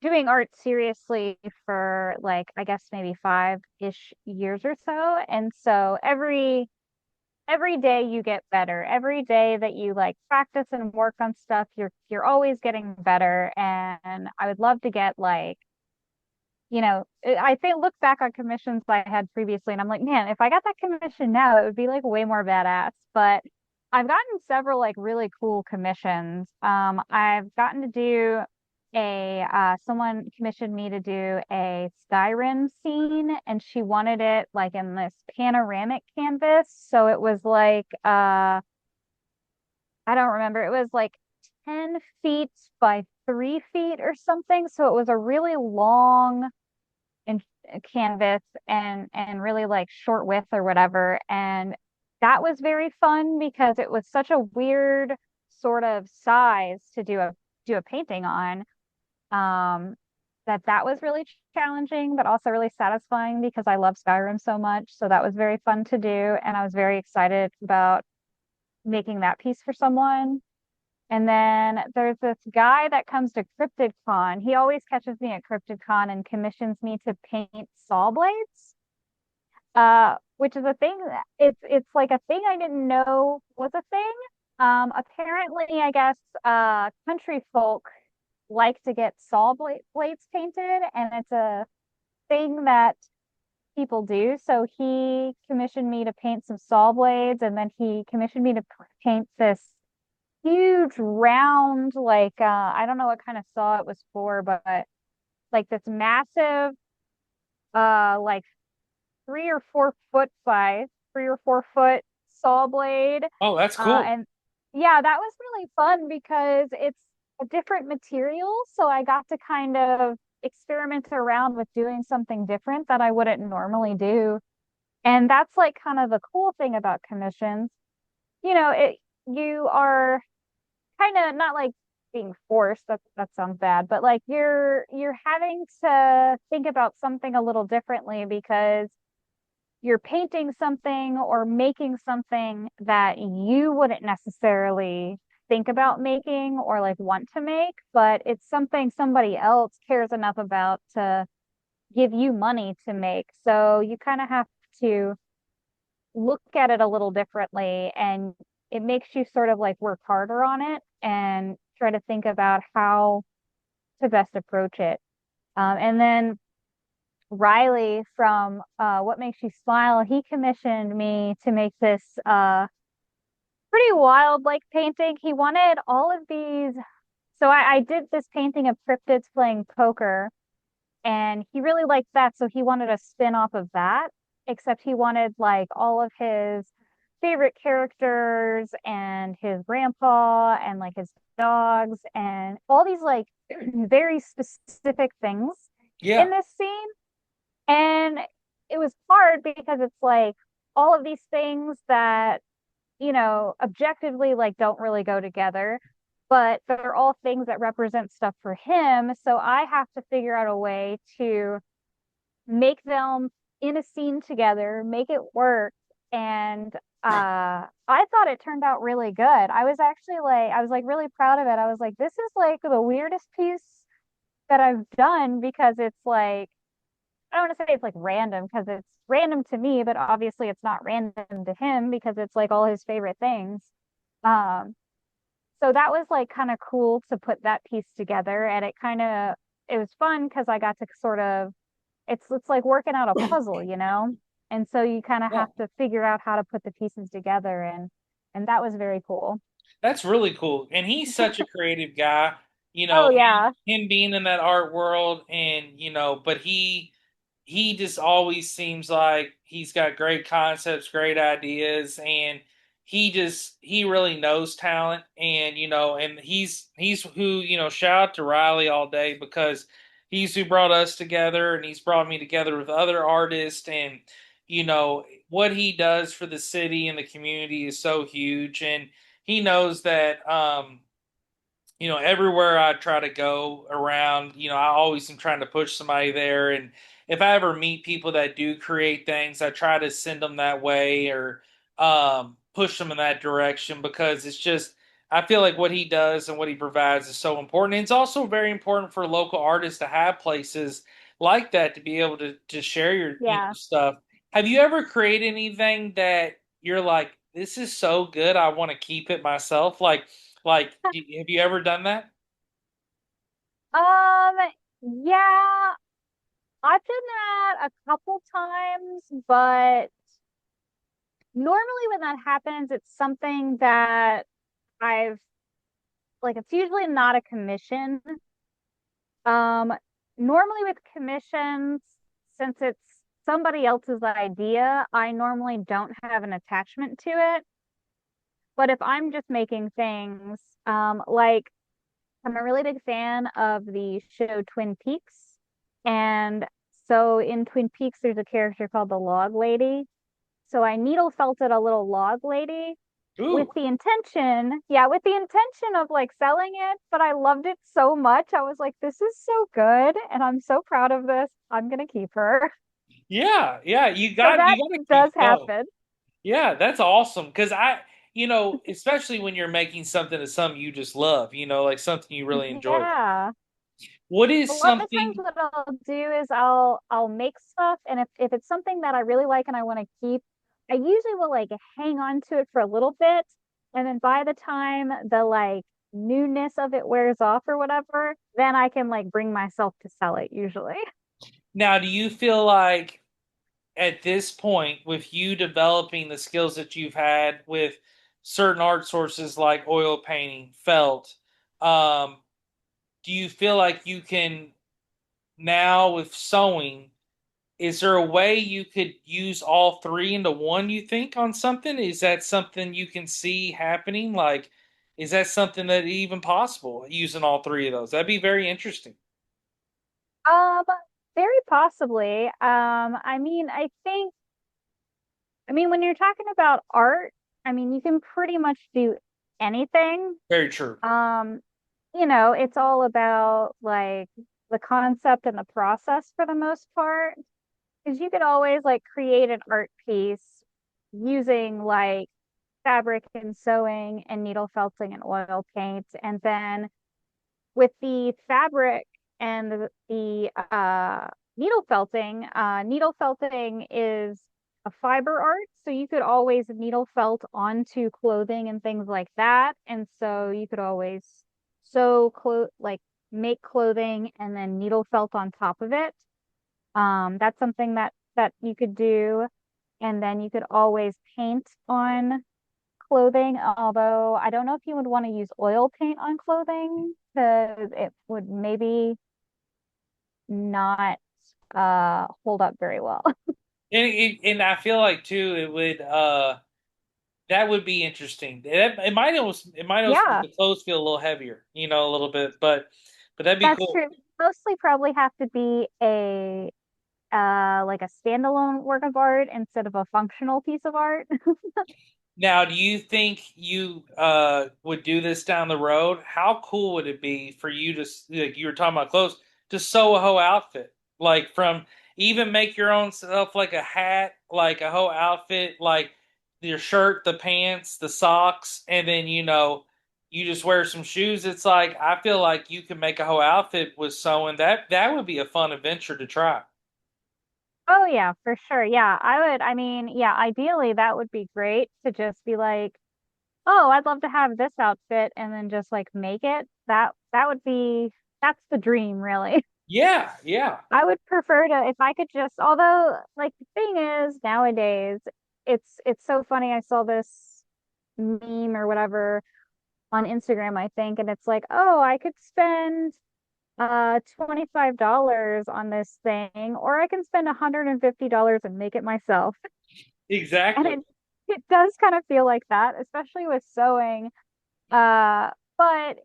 doing art seriously for like I guess maybe 5-ish years or so. And so every day you get better. Every day that you like practice and work on stuff, you're always getting better. And I would love to get like, I think look back on commissions I had previously and I'm like, man, if I got that commission now, it would be like way more badass. But I've gotten several like really cool commissions. I've gotten to do someone commissioned me to do a Skyrim scene and she wanted it like in this panoramic canvas. So it was like I don't remember. It was like 10 feet by 3 feet or something. So it was a really long and canvas and really like short width or whatever. And that was very fun because it was such a weird sort of size to do a painting on. Um, that was really challenging, but also really satisfying because I love Skyrim so much. So that was very fun to do, and I was very excited about making that piece for someone. And then there's this guy that comes to Cryptid Con. He always catches me at Cryptid Con and commissions me to paint saw blades, which is a thing. It's like a thing I didn't know was a thing. Apparently, I guess country folk like to get blades painted, and it's a thing that people do. So he commissioned me to paint some saw blades, and then he commissioned me to paint this huge round, like I don't know what kind of saw it was for, but like this massive, like 3 or 4 foot by 3 or 4 foot saw blade. Oh, that's cool. And yeah, that was really fun because it's a different material. So I got to kind of experiment around with doing something different that I wouldn't normally do. And that's like kind of the cool thing about commissions. You are kind of not like being forced, that sounds bad, but like you're having to think about something a little differently because you're painting something or making something that you wouldn't necessarily think about making or like want to make, but it's something somebody else cares enough about to give you money to make. So you kind of have to look at it a little differently, and it makes you sort of like work harder on it and try to think about how to best approach it. And then Riley from What Makes You Smile, he commissioned me to make this pretty wild like painting. He wanted all of these. So I did this painting of cryptids playing poker, and he really liked that. So he wanted a spin off of that, except he wanted like all of his favorite characters and his grandpa and like his dogs and all these like very specific things in Yeah. this scene. And it was hard because it's like all of these things that, objectively like don't really go together, but they're all things that represent stuff for him. So I have to figure out a way to make them in a scene together, make it work. And I thought it turned out really good. I was like really proud of it. I was like, this is like the weirdest piece that I've done because it's like I don't want to say it's like random because it's random to me, but obviously it's not random to him because it's like all his favorite things. Um, so that was like kind of cool to put that piece together, and it was fun because I got to sort of it's like working out a puzzle, you know? And so you kind of Yeah. have to figure out how to put the pieces together, and that was very cool. That's really cool. And he's such a creative guy, Oh yeah. him being in that art world and, but he just always seems like he's got great concepts, great ideas, and he really knows talent. And and he's who, shout out to Riley all day because he's who brought us together, and he's brought me together with other artists. And what he does for the city and the community is so huge. And he knows that everywhere I try to go around, I always am trying to push somebody there. And if I ever meet people that do create things, I try to send them that way or push them in that direction because it's just, I feel like what he does and what he provides is so important. And it's also very important for local artists to have places like that to be able to share your Yeah. stuff. Have you ever created anything that you're like, this is so good, I want to keep it myself? Have you ever done that? Um, yeah, I've done that a couple times, but normally when that happens, it's something that I've like it's usually not a commission. Um, Normally with commissions, since it's somebody else's idea, I normally don't have an attachment to it. But if I'm just making things, like I'm a really big fan of the show Twin Peaks. And so in Twin Peaks, there's a character called the Log Lady. So I needle felted a little log lady with Ooh, the intention, yeah, with the intention of like selling it, but I loved it so much. I was like, this is so good, and I'm so proud of this. I'm gonna keep her. yeah, yeah. So that You got to keep does going. happen. Yeah, that's awesome. Because especially when you're making something that's something you just love, like something you really enjoy. Yeah. What A is lot of the times something? what I'll do is I'll make stuff, and if it's something that I really like and I want to keep, I usually will like hang on to it for a little bit, and then by the time the like newness of it wears off or whatever, then I can like bring myself to sell it usually. Now, do you feel like at this point, with you developing the skills that you've had with certain art sources like oil painting, felt, um, do you feel like you can now with sewing? Is there a way you could use all three into one, you think, on something? Is that something you can see happening? Like, is that something that even possible using all three of those? That'd be very interesting. Um, Very possibly. I mean when you're talking about art, I mean you can pretty much do anything. Very true. Um, it's all about like the concept and the process for the most part. Because you could always like create an art piece using like fabric and sewing and needle felting and oil paint. And then with the fabric and the needle felting is a fiber art. So you could always needle felt onto clothing and things like that. And so you could always like make clothing and then needle felt on top of it. That's something that you could do. And then you could always paint on clothing, although I don't know if you would want to use oil paint on clothing because it would maybe not hold up very well. And I feel like too, it would that would be interesting. It might almost make Yeah, the clothes feel a little heavier, a little bit, but that'd be that's cool. true. Mostly probably have to be a like a standalone work of art instead of a functional piece of art. Now, do you think you would do this down the road? How cool would it be for you to, like you were talking about clothes, to sew a whole outfit? Like from even make your own stuff, like a hat, like a whole outfit, like your shirt, the pants, the socks, and then you just wear some shoes. It's like I feel like you can make a whole outfit with sewing. That would be a fun adventure to try. Oh yeah, for sure. Yeah, I mean, yeah, ideally that would be great to just be like, oh, I'd love to have this outfit and then just like make it. That would be that's the dream, really. Yeah, yeah. I would prefer to if I could just although like the thing is nowadays it's so funny. I saw this meme or whatever on Instagram, I think, and it's like, oh, I could spend $25 on this thing, or I can spend $150 and make it myself. And Exactly. it does kind of feel like that, especially with sewing. But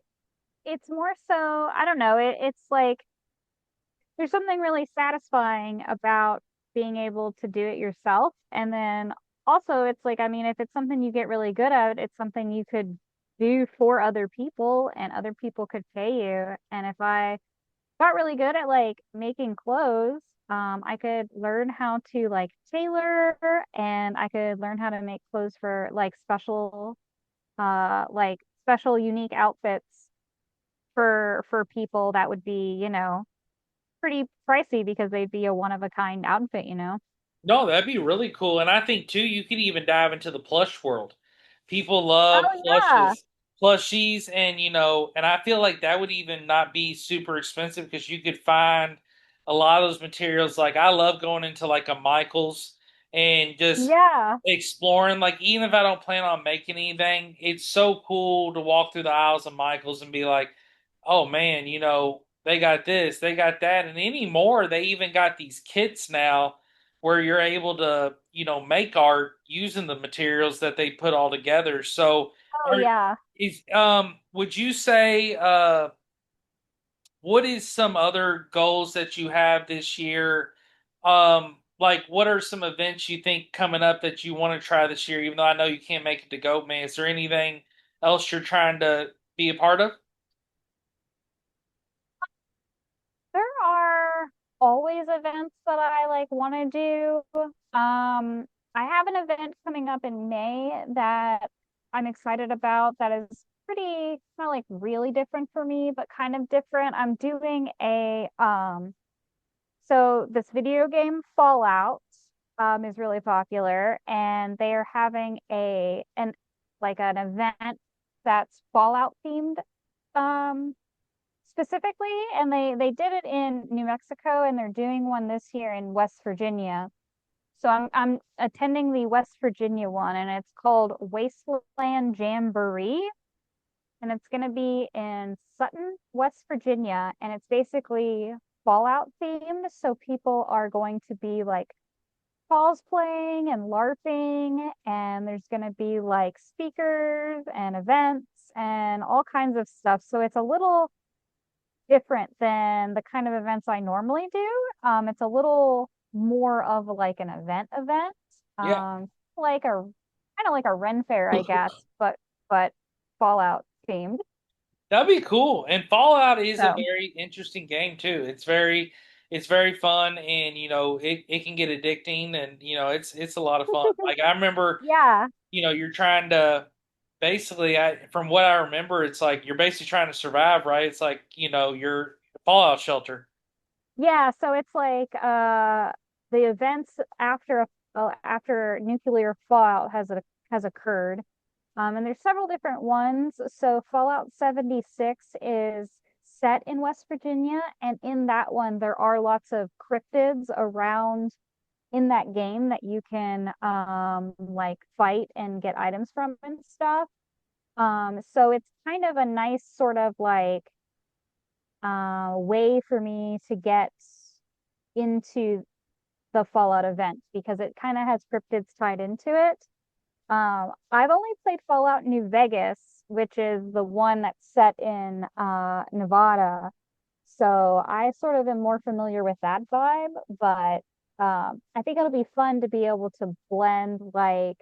it's more so, I don't know, it's like there's something really satisfying about being able to do it yourself. And then also it's like, I mean, if it's something you get really good at, it's something you could do for other people and other people could pay you. And if I got really good at like making clothes, I could learn how to like tailor and I could learn how to make clothes for like special special, unique outfits for people that would be, pretty pricey because they'd be a one of a kind outfit. No, that'd be really cool. And I think too, you could even dive into the plush world. People love Oh yeah. plushies, and and I feel like that would even not be super expensive because you could find a lot of those materials. Like I love going into like a Michael's and just Yeah. exploring. Like even if I don't plan on making anything, it's so cool to walk through the aisles of Michael's and be like, oh man, they got this, they got that, and anymore they even got these kits now where you're able to, make art using the materials that they put all together. So, Oh are yeah. is would you say what is some other goals that you have this year? Like what are some events you think coming up that you want to try this year, even though I know you can't make it to Goat Man? Is there anything else you're trying to be a part of? There are always events that I like want to do. I have an event coming up in May that I'm excited about that is pretty not like really different for me, but kind of different. I'm doing a so this video game Fallout is really popular, and they are having an event that's Fallout themed. Um specifically, and they did it in New Mexico, and they're doing one this year in West Virginia. So I'm attending the West Virginia one, and it's called Wasteland Jamboree, and it's going to be in Sutton, West Virginia, and it's basically Fallout themed. So people are going to be like cosplaying and LARPing, and there's going to be like speakers and events and all kinds of stuff. So it's a little different than the kind of events I normally do. It's a little more of like an event, Yeah. like a kind of like a Ren Fair, I guess, but Fallout themed. That'd be cool. And Fallout is a So very interesting game too. It's very fun, and it can get addicting, and it's a lot of fun. Like I remember, yeah, you're trying to basically from what I remember, it's like you're basically trying to survive, right? It's like, you're a Fallout shelter. yeah. So it's like the events after nuclear fallout has occurred. And there's several different ones. So Fallout 76 is set in West Virginia, and in that one, there are lots of cryptids around in that game that you can like fight and get items from and stuff. So it's kind of a nice sort of like way for me to get into the Fallout event because it kind of has cryptids tied into it. I've only played Fallout New Vegas, which is the one that's set in Nevada. So I sort of am more familiar with that vibe, but I think it'll be fun to be able to blend like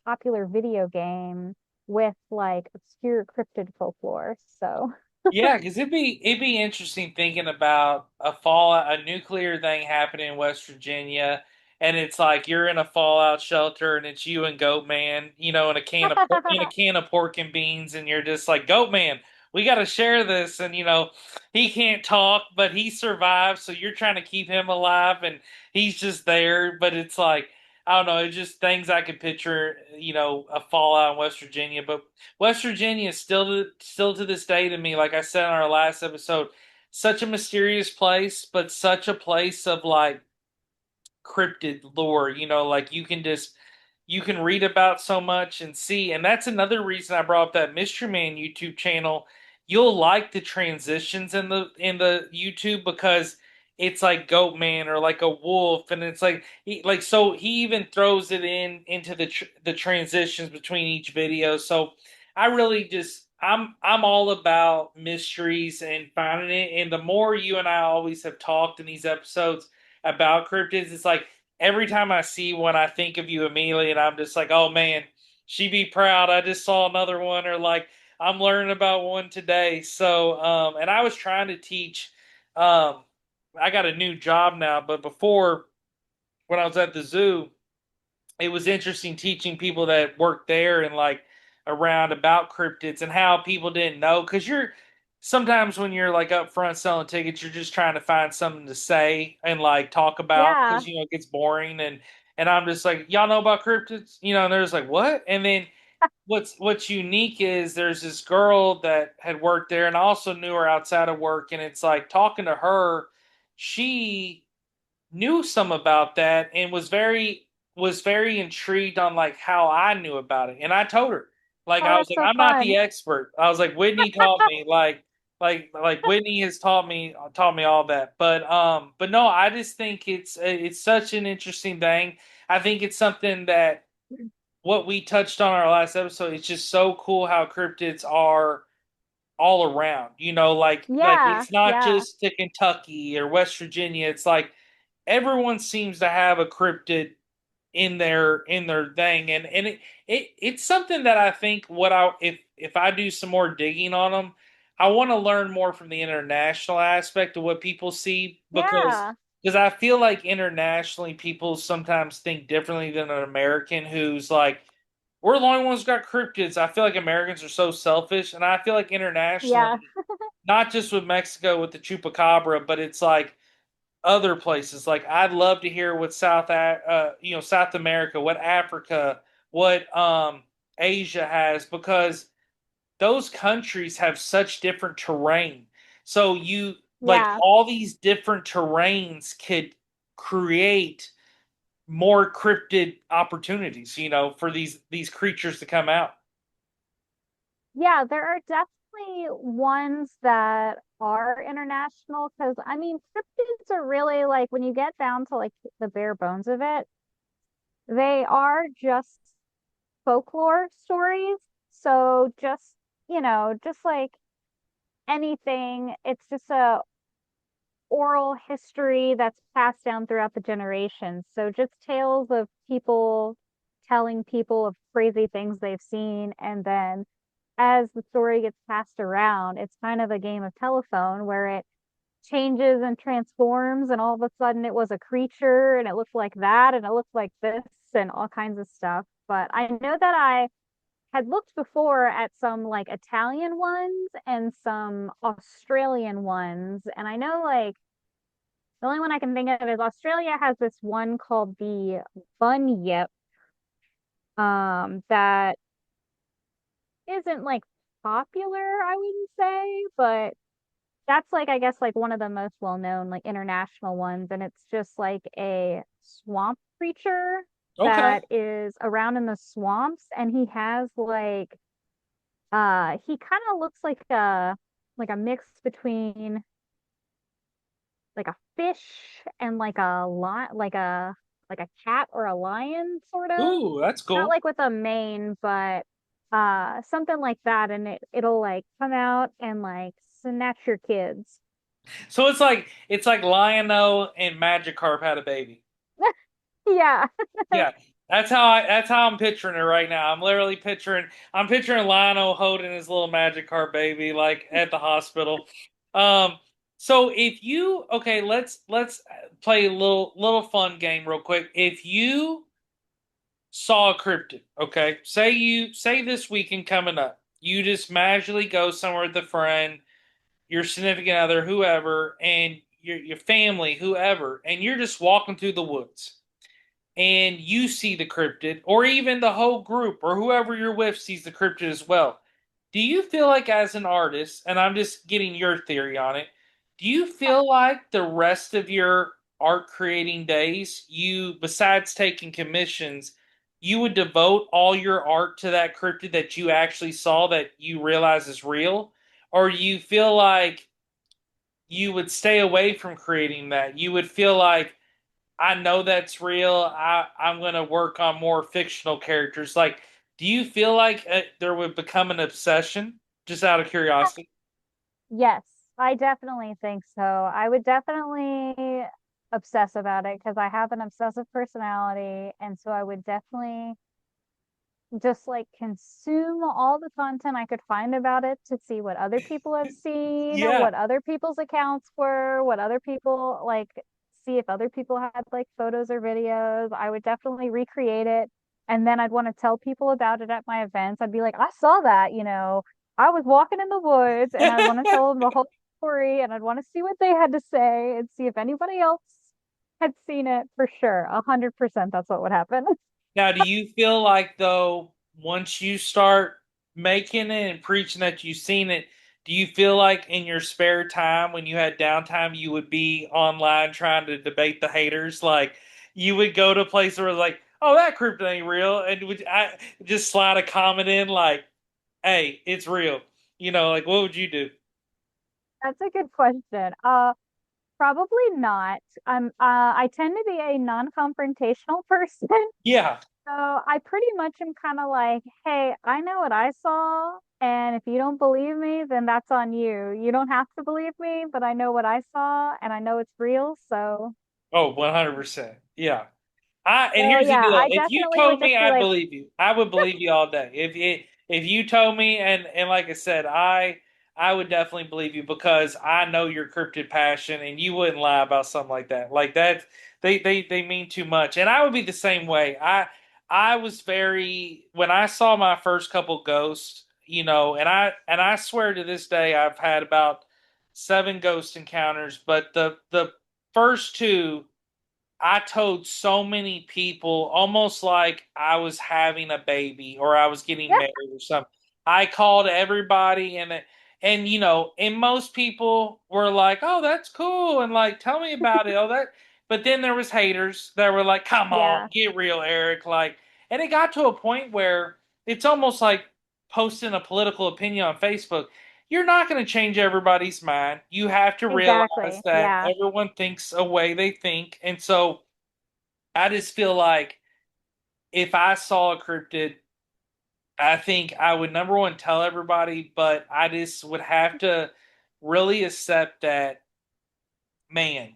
popular video game with like obscure cryptid folklore. So Yeah, because it'd be interesting thinking about a fallout, a nuclear thing happening in West Virginia, and it's like you're in a fallout shelter, and it's you and Goat Man, in a can of in a can of pork and beans, and you're just like, Goat Man, we got to share this, and he can't talk, but he survives, so you're trying to keep him alive, and he's just there, but it's like. I don't know. It's just things I could picture, a fallout in West Virginia. But West Virginia is still to this day to me, like I said in our last episode, such a mysterious place, but such a place of like cryptid lore. Like you can read about so much and see, and that's another reason I brought up that Mystery Man YouTube channel. You'll like the transitions in the YouTube because it's like Goat Man or like a wolf, and it's like he even throws it into the transitions between each video. So I really just I'm all about mysteries and finding it, and the more you and I always have talked in these episodes about cryptids, it's like every time I see one, I think of you immediately, and I'm just like, oh man, she be proud. I just saw another one, or like I'm learning about one today. So, and I was trying to teach. Um, I got a new job now, but before when I was at the zoo, it was interesting teaching people that worked there and like around about cryptids and how people didn't know. Because you're sometimes when you're like up front selling tickets, you're just trying to find something to say and like talk about Yeah. because it gets boring and I'm just like, y'all know about cryptids, and they're just like, what? And then what's unique is there's this girl that had worked there and I also knew her outside of work, and it's like talking to her, she knew some about that and was very intrigued on like how I knew about it. And I told her, like Oh, I was that's like, so I'm not fun. the expert. I was like, Whitney taught me, like Whitney has taught me all that. But no, I just think it's such an interesting thing. I think it's something that what we touched on our last episode. It's just so cool how cryptids are all around. Like Yeah, it's not yeah, just to Kentucky or West Virginia. It's like everyone seems to have a cryptid in their thing, and it's something that I think what I if I do some more digging on them, I want to learn more from the international aspect of what people see because yeah, I feel like internationally people sometimes think differently than an American who's like, we're the only ones who got cryptids. I feel like Americans are so selfish, and I feel like yeah, internationally, not just with Mexico with the chupacabra, but it's like other places. Like I'd love to hear what South America, what Africa, what Asia has, because those countries have such different terrain. So you like yeah. all these different terrains could create more cryptid opportunities, for these creatures to come out. Yeah, there are definitely ones that are international because I mean, cryptids are really like when you get down to like the bare bones of it, they are just folklore stories. So just like anything, it's just a oral history that's passed down throughout the generations. So just tales of people telling people of crazy things they've seen. And then as the story gets passed around, it's kind of a game of telephone where it changes and transforms, and all of a sudden it was a creature and it looked like that and it looked like this and all kinds of stuff. But I know that I had looked before at some like Italian ones and some Australian ones, and I know like the only one I can think of is Australia has this one called the bunyip, that isn't like popular, I wouldn't say, but that's like I guess like one of the most well-known like international ones, and it's just like a swamp creature Okay. that is around in the swamps, and he has like he kind of looks like a mix between like a fish and like a lot like a cat or a lion sort of. Ooh, that's Not cool. like with a mane, but something like that, and it'll like come out and like snatch your kids. So it's like Lion-O and Magikarp had a baby. Yeah. Yeah, that's how I'm picturing it right now. I'm picturing Lionel holding his little Magikarp baby like at the hospital. Um, so if you okay, let's play a little fun game real quick. If you saw a cryptid, okay, say this weekend coming up, you just magically go somewhere with a friend, your significant other, whoever, and your family, whoever, and you're just walking through the woods and you see the cryptid, or even the whole group or whoever you're with sees the cryptid as well, do you feel like, as an artist, and I'm just getting your theory on it, do you feel like the rest of your art creating days, besides taking commissions, you would devote all your art to that cryptid that you actually saw that you realize is real? Or you feel like you would stay away from creating that? You would feel like, I know that's real. I'm gonna work on more fictional characters. Like, do you feel like there would become an obsession? Just out of curiosity. Yes, I definitely think so. I would definitely obsess about it because I have an obsessive personality, and so I would definitely just like consume all the content I could find about it to see what other people have seen, Yeah. what other people's accounts were, what other people like, see if other people had like photos or videos. I would definitely recreate it. And then I'd want to tell people about it at my events. I'd be like, I saw that, I was walking in the woods, and I'd want to tell them the whole story, and I'd want to see what they had to say and see if anybody else had seen it for sure. 100% that's what would happen. Now, do you feel like though, once you start making it and preaching that you've seen it, do you feel like in your spare time when you had downtime, you would be online trying to debate the haters? Like you would go to a place where like, oh, that cryptid ain't real, and would I just slide a comment in like, hey, it's real. Like what would you do? That's a good question. Probably not. I tend to be a non-confrontational person. Yeah. So I pretty much am kind of like, hey, I know what I saw, and if you don't believe me, then that's on you. You don't have to believe me, but I know what I saw, and I know it's real. Oh, 100%. Yeah. And So here's the yeah, deal. I If you definitely would told me, just be I'd like, believe you. I would believe you all day. If you told me, and like I said, I would definitely believe you because I know your cryptid passion, and you wouldn't lie about something like that. Like that, they mean too much, and I would be the same way. I was very when I saw my first couple ghosts, and I swear to this day I've had about 7 ghost encounters, but the first two I told so many people almost like I was having a baby or I was getting yeah, married or something. I called everybody and most people were like, "Oh, that's cool," and like, "Tell me about it." Oh, that. But then there was haters that were like, "Come on, yeah, get real, Eric." Like, and it got to a point where it's almost like posting a political opinion on Facebook. You're not going to change everybody's mind. You have to realize exactly. that Yeah, everyone thinks a way they think. And so I just feel like if I saw a cryptid, I think I would number one tell everybody, but I just would have to really accept that man,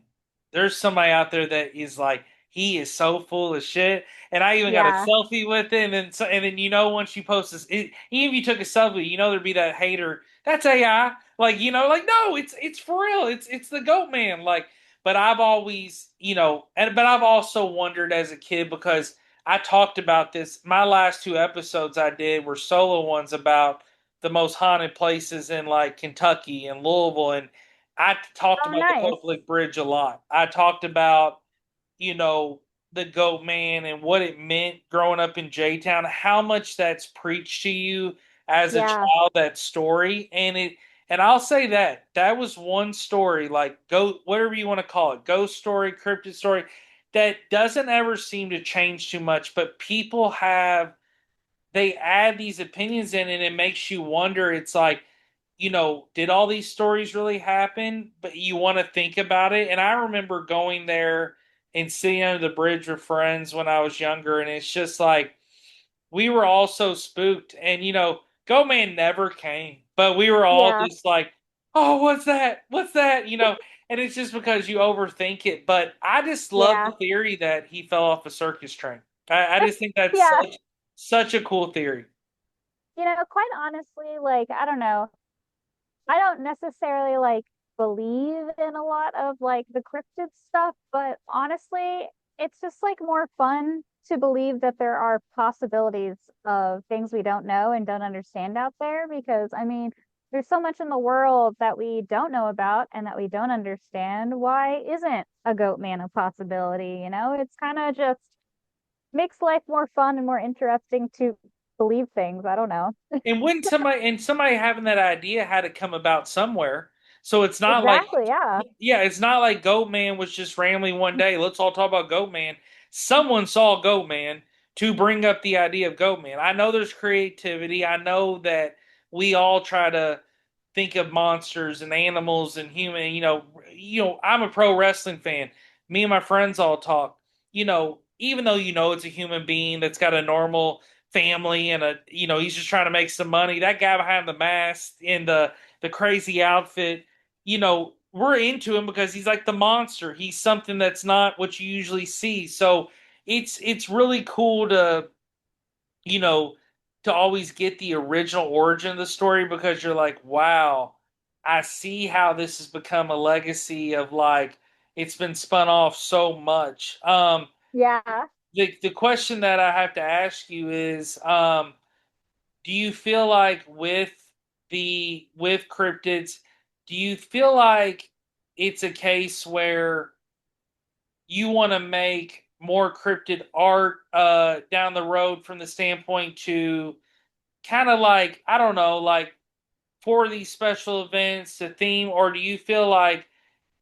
there's somebody out there that is like he is so full of shit, and I even got a yeah, selfie with him, and then once you post this, even if you took a selfie, there'd be that hater. That's AI, like like no, it's for real. It's the goat man, like. But I've always, but I've also wondered as a kid because I talked about this. My last 2 episodes I did were solo ones about the most haunted places in like Kentucky and Louisville, and I talked oh about the nice. Public Bridge a lot. I talked about, you know, the Goat Man and what it meant growing up in J Town, how much that's preached to you as a Yeah, child, that story. And I'll say that was one story, like go whatever you want to call it, ghost story, cryptid story, that doesn't ever seem to change too much, but people have they add these opinions in and it makes you wonder. It's like, did all these stories really happen? But you want to think about it. And I remember going there and sitting under the bridge with friends when I was younger, and it's just like we were all so spooked. And Go Man never came, but we were all yeah, just like, "Oh, what's that? What's that?" And it's just because you overthink it. But I just love yeah, the theory that he fell off a circus train. I just think that's yeah. such a cool theory. Quite honestly, like, I don't know. I don't necessarily like believe in a lot of like the cryptid stuff, but honestly, it's just like more fun to believe that there are possibilities of things we don't know and don't understand out there because I mean, there's so much in the world that we don't know about and that we don't understand. Why isn't a goat man a possibility? It's kind of just makes life more fun and more interesting to believe things. I don't know. And when somebody having that idea had to come about somewhere. So it's not like Exactly, yeah. yeah, it's not like Goat Man was just randomly one day. Let's all talk about Goat Man. Someone saw Goat Man to bring up the idea of Goat Man. I know there's creativity. I know that we all try to think of monsters and animals and human. I'm a pro wrestling fan. Me and my friends all talk. Even though it's a human being that's got a normal family and he's just trying to make some money. That guy behind the mask in the crazy outfit, we're into him because he's like the monster. He's something that's not what you usually see. So it's really cool you know, to always get the original origin of the story because you're like, wow, I see how this has become a legacy of like it's been spun off so much. Yeah. the question that I have to ask you is, do you feel like with cryptids, do you feel like it's a case where you want to make more cryptid art down the road from the standpoint to kind of like, I don't know, like for these special events, the theme, or do you feel like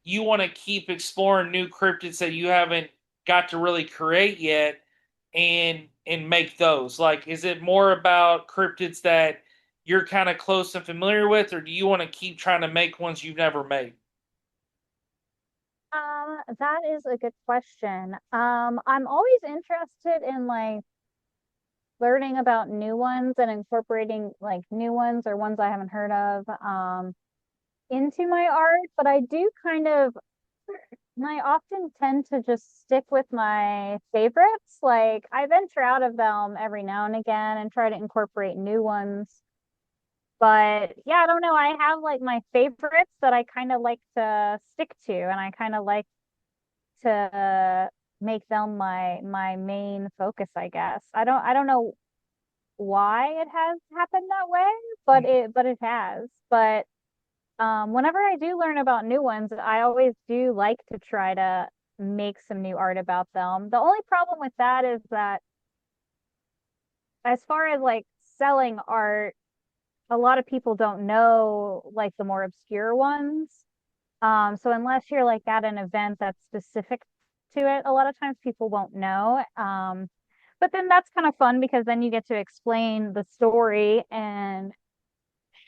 you want to keep exploring new cryptids that you haven't got to really create yet and make those? Like, is it more about cryptids that you're kind of close and familiar with, or do you want to keep trying to make ones you've never made? That is a good question. I'm always interested in like learning about new ones and incorporating like new ones or ones I haven't heard of into my art, but I often tend to just stick with my favorites. Like I venture out of them every now and again and try to incorporate new ones. But yeah, I don't know. I have like my favorites that I kind of like to stick to, and I kind of like to make them my main focus, I guess. I don't know why it has happened that way, but it has. But whenever I do learn about new ones, I always do like to try to make some new art about them. The only problem with that is that as far as like selling art, a lot of people don't know like the more obscure ones. So unless you're like at an event that's specific to it, a lot of times people won't know. But then that's kind of fun because then you get to explain the story and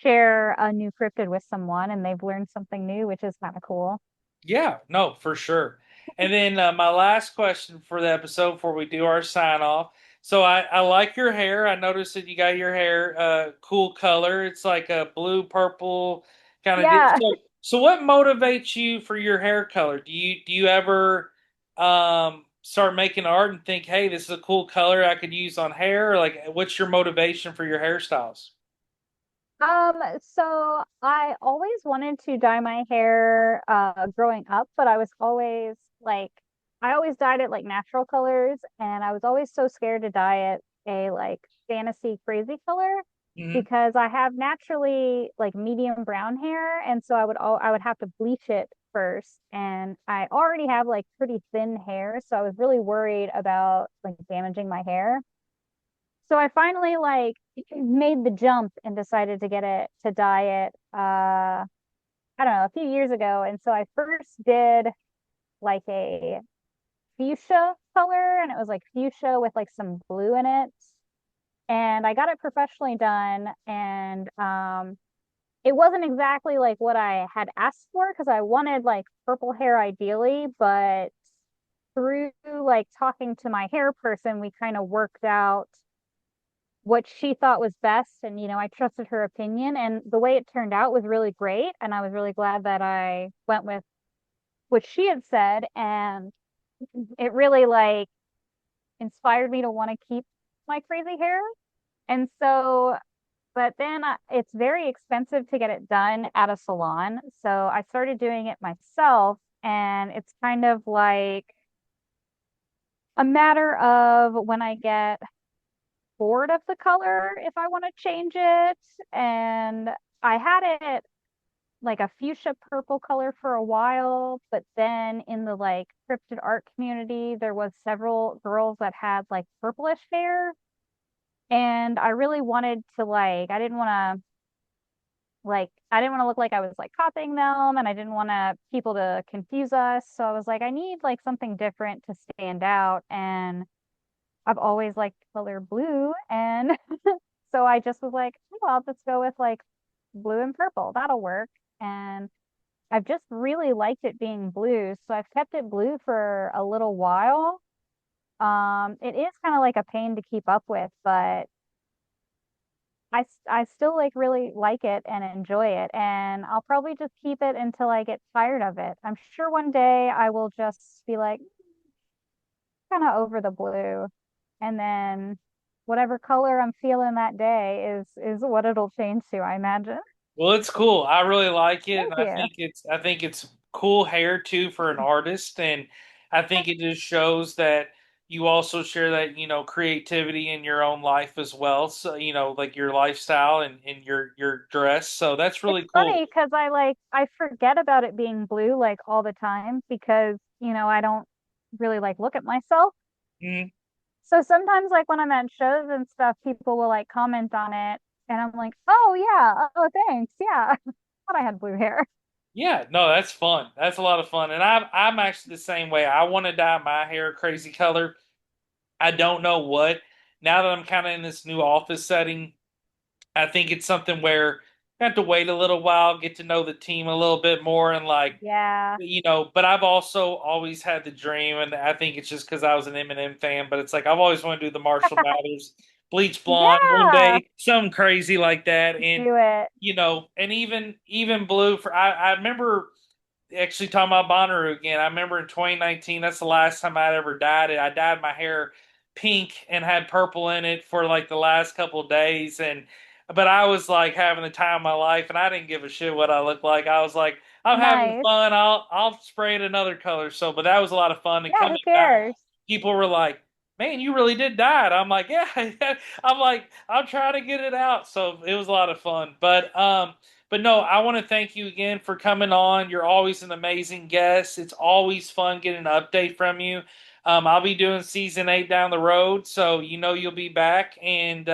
share a new cryptid with someone and they've learned something new, which is kind of cool. Yeah, no, for sure. And then my last question for the episode before we do our sign off. So I like your hair. I noticed that you got your hair cool color. It's like a blue purple kind of. Yeah. So what motivates you for your hair color? Do you ever start making art and think, hey, this is a cool color I could use on hair? Or like, what's your motivation for your hairstyles? So I always wanted to dye my hair growing up, but I was always like I always dyed it like natural colors and I was always so scared to dye it a like fantasy crazy color Hmm. because I have naturally like medium brown hair and so I would have to bleach it first and I already have like pretty thin hair, so I was really worried about like damaging my hair. So I finally like made the jump and decided to get it to dye it I don't know, a few years ago. And so I first did like a fuchsia color and it was like fuchsia with like some blue in it. And I got it professionally done and it wasn't exactly like what I had asked for because I wanted like purple hair ideally, but through like talking to my hair person, we kind of worked out what she thought was best. And, I trusted her opinion. And the way it turned out was really great. And I was really glad that I went with what she had said. And it really like inspired me to want to keep my crazy hair. And so, but then it's very expensive to get it done at a salon. So I started doing it myself. And it's kind of like a matter of when I get bored of the color if I want to change it. And I had it like a fuchsia purple color for a while, but then in the like cryptid art community, there was several girls that had like purplish hair. And I really wanted to like, I didn't want to look like I was like copying them and I didn't want people to confuse us. So I was like, I need like something different to stand out. And I've always liked color blue. And so I just was like, oh, I'll just go with like blue and purple. That'll work. And I've just really liked it being blue. So I've kept it blue for a little while. It is kind of like a pain to keep up with, but I still like really like it and enjoy it. And I'll probably just keep it until I get tired of it. I'm sure one day I will just be like kind of over the blue. And then whatever color I'm feeling that day is what it'll change to, I imagine. Well, it's cool. I really like it, and Thank you. I think it's cool hair too for an artist, and I think it just shows that you also share that, creativity in your own life as well. So, like your lifestyle and your dress. So that's It's really cool. funny because I forget about it being blue like all the time because, I don't really like look at myself. Mhm. So sometimes like when I'm at shows and stuff, people will like comment on it and I'm like, "Oh yeah, oh thanks. Yeah. Thought I had blue hair." Yeah, no, that's fun. That's a lot of fun. And I'm actually the same way. I want to dye my hair a crazy color. I don't know what. Now that I'm kind of in this new office setting, I think it's something where I have to wait a little while, get to know the team a little bit more, and like, Yeah. but I've also always had the dream, and I think it's just because I was an Eminem fan, but it's like I've always wanted to do the Marshall Mathers bleach blonde one Yeah. day, something crazy like that, and Do it. and even blue for I remember actually talking about Bonnaroo again. I remember in 2019, that's the last time I'd ever dyed it. I dyed my hair pink and had purple in it for like the last couple of days, and but I was like having the time of my life, and I didn't give a shit what I looked like. I was like, I'm having Nice. fun. I'll spray it another color. So, but that was a lot of fun. And Yeah, coming who back, cares? people were like, "Man, you really did dye it." I'm like, "Yeah." I'm like, I'm trying to get it out. So it was a lot of fun. But no, I want to thank you again for coming on. You're always an amazing guest. It's always fun getting an update from you. I'll be doing season 8 down the road, so you'll be back. And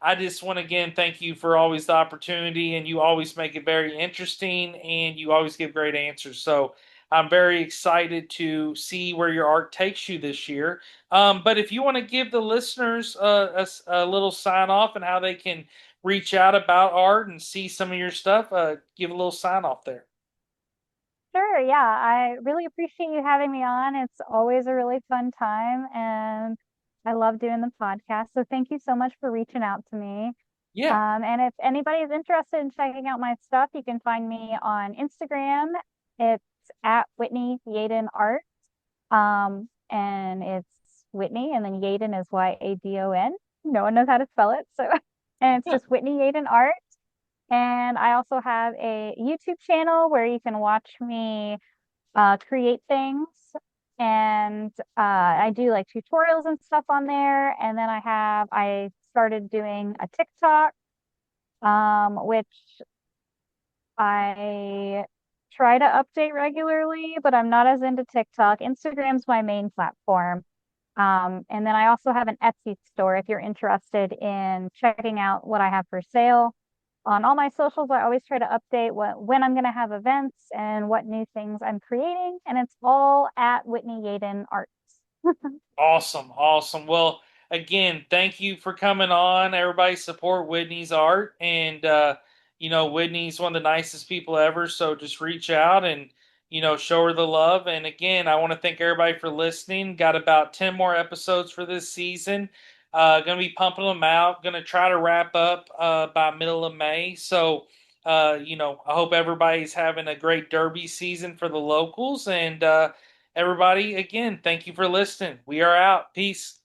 I just want to again thank you for always the opportunity, and you always make it very interesting, and you always give great answers. So I'm very excited to see where your art takes you this year. But if you want to give the listeners a little sign off and how they can reach out about art and see some of your stuff, give a little sign off there. Sure, yeah. I really appreciate you having me on. It's always a really fun time and I love doing the podcast. So thank you so much for reaching out to me. Yeah, And if anybody is interested in checking out my stuff, you can find me on Instagram. It's at Whitney Yadon Art. And it's Whitney and then Yadon is Yadon. No one knows how to spell it. So, and it's yeah, just Whitney Yadon Art. And I also have a YouTube channel where you can watch me create things. And I do like tutorials and stuff on there. And then I started doing a TikTok, which I try to update regularly, but I'm not as into TikTok. Instagram's my main platform. And then I also have an Etsy store if you're interested in checking out what I have for sale. On all my socials, I always try to update when I'm going to have events and what new things I'm creating. And it's all at Whitney Yadon Arts. awesome, awesome. Well, again, thank you for coming on. Everybody support Whitney's art, and Whitney's one of the nicest people ever. So just reach out and show her the love. And again, I want to thank everybody for listening. Got about 10 more episodes for this season. Gonna be pumping them out. Gonna try to wrap up by middle of May. So I hope everybody's having a great Derby season for the locals. And everybody, again, thank you for listening. We are out. Peace.